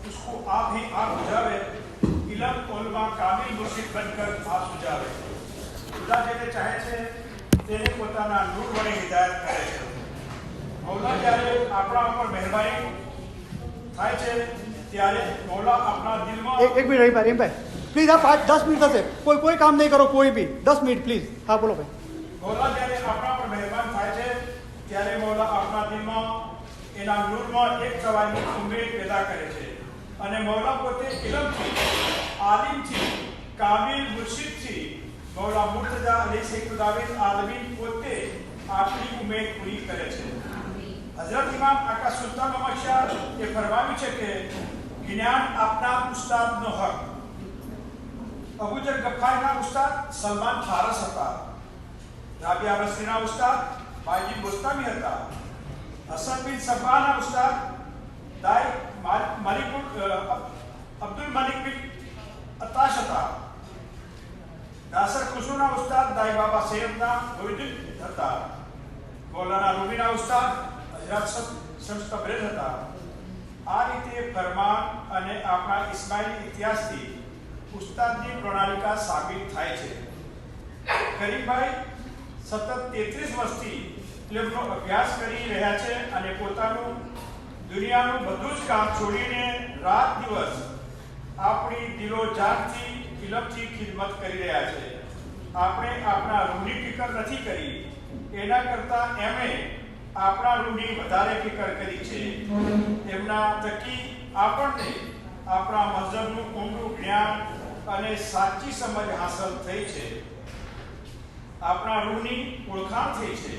उसको आप ही आप बुझावे. इलम उलमा कामिल मुर्शिद बनकर आप बुझावे. खुदा જેને ચાહે છે તેને પોતાના નૂર વડે હિદાયત કરે છે. મૌલા જ્યારે આપણા ઉપર મહેરબાની થાય છે ત્યારે મૌલા આપણા દિલમાં એક મિનિટ રહી ભાઈ, પ્લીઝ આ 5-10 મિનિટ થશે. કોઈ કામ નહીં કરો, કોઈ બી 10 મિનિટ પ્લીઝ. હા બોલો ભાઈ. મૌલા જ્યારે આપણા પર મહેરબાન થાય છે ત્યારે મૌલા આપણા દિલમાં એના નૂરમાં એક થવાની ઉમેદ પેદા કરે છે. અને મૌલા પોતે ઇલમથી, આલિમથી, કામિલ મુર્શિદથી મૌલા મુર્તજા અલી સૈયદ ખુદાવિંદ આલમીન પોતે આપણી ઉમેદ પૂરી કરે છે. હઝરત ઇમામ આકા સુલતાન મોહમ્મદ શાહ એ ફરમાવ્યું છે કે જ્ઞાન આપના ઉસ્તાદનો હક. અબુજર ગફ્ફારીના ઉસ્તાદ સલમાન ફારસ હતા. રાબિયા બસરીના ઉસ્તાદ બાયજી બોસ્તામી હતા. હસન બિન સબ્બાના ઉસ્તાદ દાઈ અબ્દુલ મલિક બિન અતાશ હતા. નાસર ખુસરુના ઉસ્તાદ દાઈ બાબા સૈયદના મુરીદ હતા. મૌલાના રૂમીના ઉસ્તાદ હજરત શમ્સ તબરેઝ હતા. આ રીતે ફરમાન અને આપણા ઇસ્માઇલી ઇતિહાસથી ઉસ્તાદની પ્રણાલિકા સાબિત થાય છે. ગરીબભાઈ સતત 33 વર્ષથી ઇલ્મનો અભ્યાસ કરી રહ્યા છે અને પોતાનું દુનિયાનું બધું જ કામ છોડીને રાત દિવસ આપણી દિલો જાનથી ઇલમથી ખિદમત કરી રહ્યા છે. આપણે આપણા રૂહની ફિકર નથી કરી, એના કરતાં એમણે આપણા રૂહની વધારે ફિકર કરી છે. એમના થકી આપણને આપણા મઝહબનું ઊંડું જ્ઞાન અને સાચી સમજ હાંસલ થઈ છે. આપણા રૂહની ઓળખાણ થઈ છે.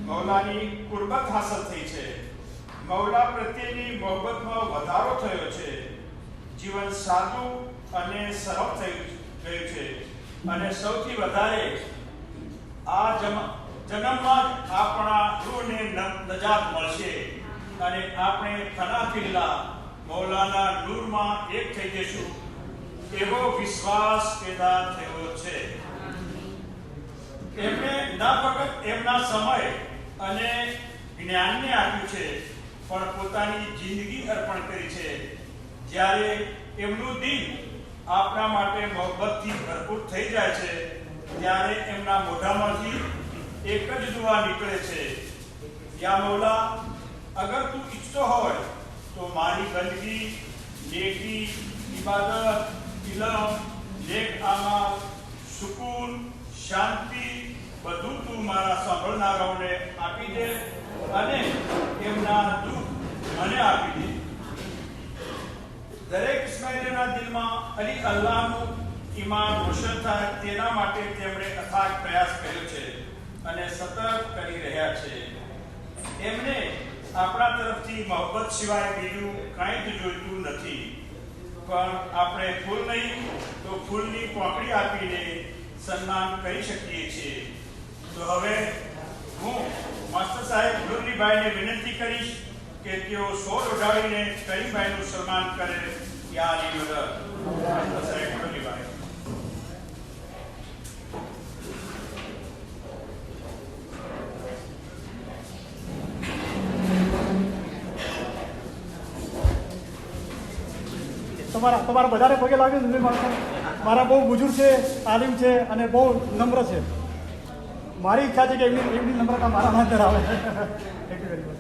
મૌલાની કુરબત હાંસલ થઈ છે. મૌલા પ્રત્યેની મોહબ્બતમાં વધારો થયો છે. જીવન સાદું અને સરળ થઈ ગયું છે. અને સૌથી વધારે આ જન્મમાં જ આપણા રૂહને નજાત મળશે અને આપણે ફના ફિલ્લા મૌલાના નૂરમાં એક થઈ જઈશું એવો વિશ્વાસ પેદા થયો છે. એમણે ન ફક્ત એમના સમય અને જ્ઞાનને આપ્યું છે પણ પોતાની જિંદગી અર્પણ કરી છે. જ્યારે એમનું દિલ આપણા માટે મોહબ્બતથી ભરપૂર થઈ જાય છે ત્યારે એમના મોઢામાંથી એક જ દુઆ નીકળે છે, યા મૌલા, અગર તું ઈચ્છતો હોય તો મારી બંદગી, નેકી, ઇબાદત, ઇલમ, નેક આમાલ, સુકૂન, શાંતિ બધું તું મારા સાંભળનારાઓને આપી દે અને એમના દુઃખ મને આપી દે. દરેક ઇસ્માઇલીના દિલમાં અલી અલ્લાહનું ઈમાન રોશન થાય તેના માટે તેમણે અથાગ પ્રયાસ કર્યો છે અને સતત કરી રહ્યા છે. એમને આપણા તરફથી મોહબ્બત સિવાય બીજું કાંઈ જ જોઈતું નથી. પણ આપણે ફૂલ નહીં તો ફૂલની પોંકડી આપીને સન્માન કરી શકીએ છીએ. તો હવે હું માસ્ટર સાહેબ મુરલીભાઈને વિનંતી કરીશ કે તેઓ સોળ ઉડાડીને કરીમભાઈનું સન્માન કરે. યા અલી મદદ. માસ્ટર સાહેબ મુરલીભાઈ. તમારા બધાને પગે લાગે છે. મારા બહુ બુજુર્ગ છે, આલિમ છે અને બહુ નમ્ર છે. મારી ઈચ્છા છે કે એમની નમ્રતા મારા અંદર આવે. Thank you very much.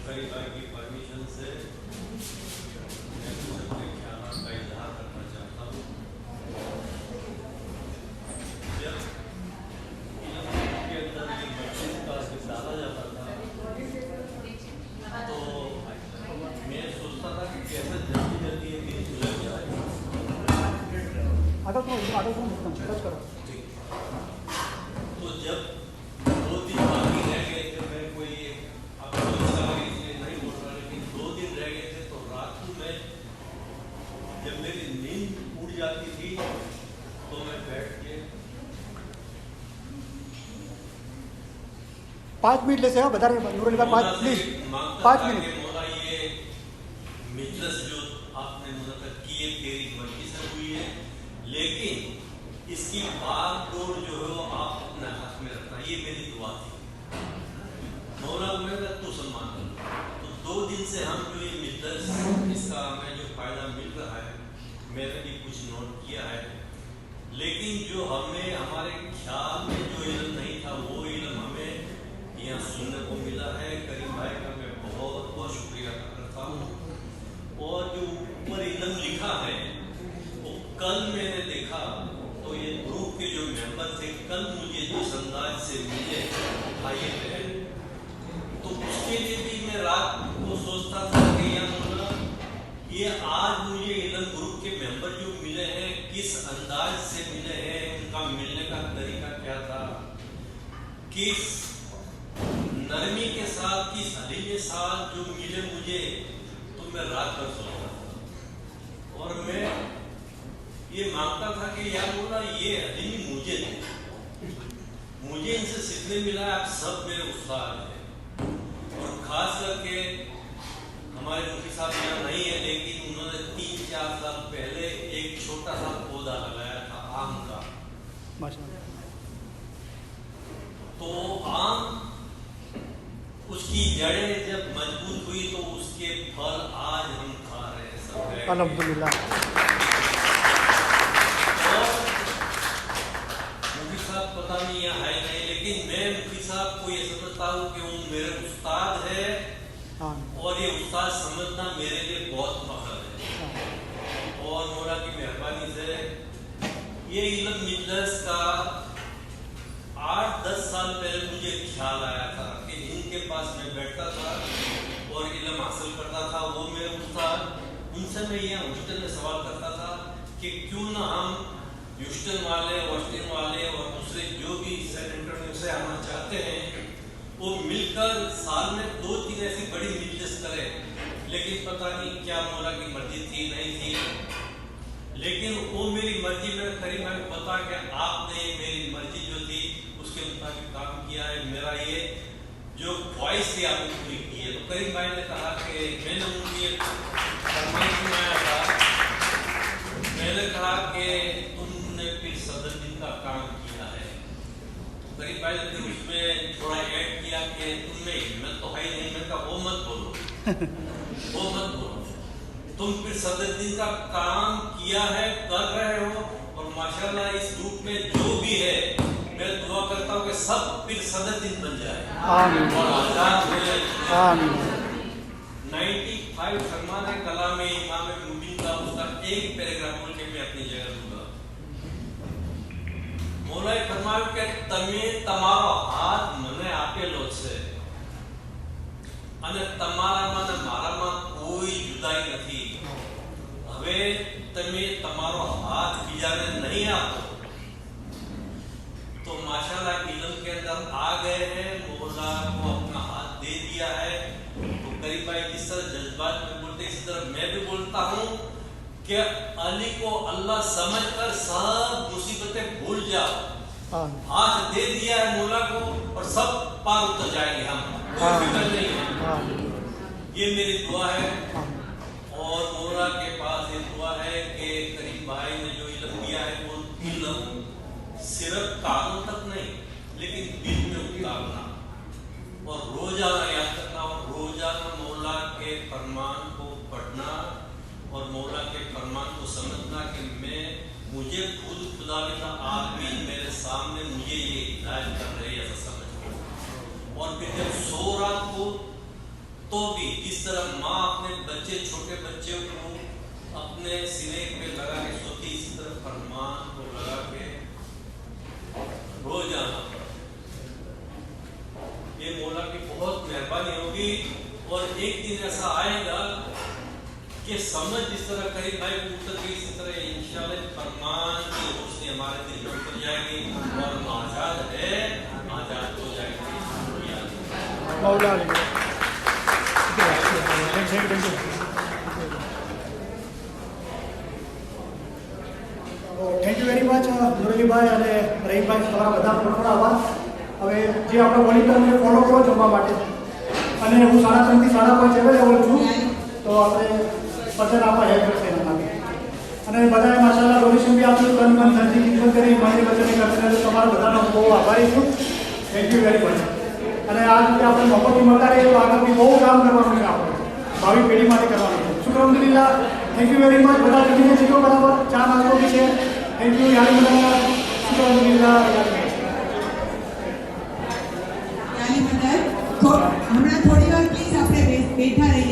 परिवार की परमिशन से मैं कुछ अपने ख्यालों का इजहार करना चाहता हूँ. जब के अंदर ये मस्जिद का डाला जाता था तो मैं सोचता था कि कैसे जल्दी जल्दी ये दिन सुलझ जाए. આગળ તો ટચ કરો. तो जब 2 दिन बाकी रह गए थे, मैं कोई आपको इसलिए नहीं बोल रहा, लेकिन 2 दिन रह गए थे तो रात को मैं जब मेरी नींद उड़ जाती थी तो मैं बैठ के 5 મિનિટ લેશે. હા, વધારે નુરલીભાઈ 5 પ્લીઝ. 5 મિનિટ. मौला ये मिजलिस जो आपने मुनक़्क़िद की है तेरी मर्जी से हुई है, लेकिन इसकी बागडोर जो है वो आप अपने हाथ में रखना, ये मेरी दुआ थी. मौला मेरा तो सम्मान कर. तो 2 दिन से हम जो ये मिजलिस इसका हमें जो फायदा मिल रहा है, मैंने भी कुछ नोट किया है, लेकिन जो हमें हमारे ख्याल में जो इल्म नहीं था वो इल्म हमें यहाँ सुनने को मिला है. करीम भाई का मैं बहुत बहुत शुक्रिया करता हूँ. और जो ऊपर इल्म लिखा है वो कल मैंने देखा तो ये ग्रुप के जो मेंबर थे कल मुझे जिस अंदाज से मिले भाई बहन, तो उसके लिए भी मैं रात को सोचता था कि ये आज मुझे इल्म ग्रुप के मेंबर जो मिले हैं किस अंदाज से मिले हैं, उनका मिलने का तरीका क्या था, किस नरमी के साथ, किस हली के साथ जो मिले मुझे, तो मैं रात भर सोचता था. और मैं ये मांगता था कि यार बोला ये हलीमी मुझे थे, मुझे इनसे सीखने मिला. आप सब मेरे उस्ताद हैं. और खास करके हमारे मुफ्ती साहब यहाँ नहीं है, लेकिन उन्होंने 3-4 साल पहले एक छोटा सा पौधा लगाया था आम का. માશાઅલ્લાહ. तो आम उसकी जड़ें जब मजबूत हुई तो उसके फल आज हम खा रहे हैं सब. અલ્હમ્દુલિલ્લાહ. और मुफ्ती साहब पता नहीं यहाँ है नहीं, लेकिन मैं ये इल्म मिजलिस का 8-10 साल पहले मुझे ख्याल आया था कि इनके पास मैं बैठता था और इल्म हासिल करता था। वो मेरे उस्ताद, उनसे मैं ये हॉस्टल में सवाल करता था कि क्यों ना हम ह्यूस्टन वाले, ऑस्टिन वाले और दूसरे जो भी सैन एंटोनियो से आना चाहते हैं वो मिलकर साल में 2-3 ऐसी बड़ी मिजलिस करें। लेकिन पता नहीं क्या मौला की मर्जी थी, नहीं थी, लेकिन वो मेरी मर्जी में करीब मैं पता कि आपने मेरी मर्जी जो थी उसके मुताबिक काम किया है। मेरा ये जो ख्वाहिश थी आपने पूरी की है। तो करीम भाई ने कहा कि मैंने उनकी फरमाइश सुनाया था, मैंने कहा कि तुमने फिर सदर दिन का काम किया है। करीम भाई ने फिर उसमें थोड़ा ऐड किया कि तुमने हिम्मत तो है ही नहीं। मैंने कहा वो मत बोलो, वो मत बोलो, तुम फिर सदर दिन का काम किया है, कर रहे हो, और माशाल्लाह इस ग्रुप में जो भी है मैं दुआ करता हूँ कि सब फिर सदर दिन बन जाए आमीन और आजाद हो जाए। आमीन 95 फरमान कलाम इमाम मुबीन का उसका एक पैराग्राफ बोल के मैं अपनी जगह दूंगा। मौला फरमान के तमे તમારો હાથ મને આપેલો છે અને તમારામાં ને મારામાં કોઈ જુદાઈ નથી। હવે તમે તમારો હાથ બીજાને નહીં આપો तो माशाल्लाह इल्म के अंदर आ गए हैं, मौला को अपना हाथ दे दिया है। तो करीब भाई जिस तरह जज्बात में बोलते इसी तरह मैं भी बोलता हूँ कि अली को अल्लाह समझकर सब मुसीबतें भूल जाओ। हाथ दे दिया है मौला को और सब पार उतर जाएंगे हम, कोई फिक्र नहीं है। ये मेरी दुआ है और मौला के पास ये दुआ है कि करीम भाई ने जो इल्म दिया है वो इल्म सिर्फ कानों तक नहीं लेकिन दिल में उतारना और रोजाना याद करना और रोजाना मौला के फरमान को पढ़ना और मौला के फरमान को समझना कि मैं मुझे खुद खुदा का आदमी मेरे सामने मुझे ये हिदायत कर रहे हैं ऐसा समझ। और फिर जब सो रात को तो भी जिस तरह माँ अपने बच्चे छोटे बच्चे को अपने सीने पे लगा के सोती इसी तरह फरमान को लगा के रोजाना। ये मौला की बहुत मेहरबानी होगी और एक दिन ऐसा आएगा कि समझ जिस तरह करीब भाई उतर गई इसी तरह इंशाल्लाह फरमान की रोशनी हमारे दिल में उतर जाएगी और हम आजाद है, आजाद हो जाएंगे। मौला થેન્ક યુ વેરી મચ નુરલીભાઈ અને રહીમભાઈ, તમારા બધા ખૂબ આભાર। હવે જે આપણે વોલિન્ટિયરને ફોલો કરો જમવા માટે, અને હું 3:30 થી 5:30 અવેલેબલ છું, તો આપણે ભજન આપવા હેલ્પ કરશે એના માટે। અને બધાએ માશાલ્લાહ ડોનેશન બી આપ્યું, તન મન ધનથી ખિદમત કરી મારી વચ્ચેની કરશે, તો તમારા બધાનો બહુ આભારી છું। Thank you very much. અને આ રીતે આપણે મોહબ્બતથી મળતા રહીએ તો આગળ બી બહુ કામ કરવાનું છે, આપણે ભાવિ પેઢી માટે કરવાનું છે। શુક્ર અલ્હમ્દુલિલ્લાહ, થેન્ક યુ વેરી મચ। બધા જમીને જીતો બરાબર, ચા નાસ્તો બી છે। થેન્ક યુ યાની બધા, શુક્ર અલ્હમ્દુલિલ્લાહ। હમણાં થોડી વાર પ્લીઝ આપણે બેઠા રહીએ।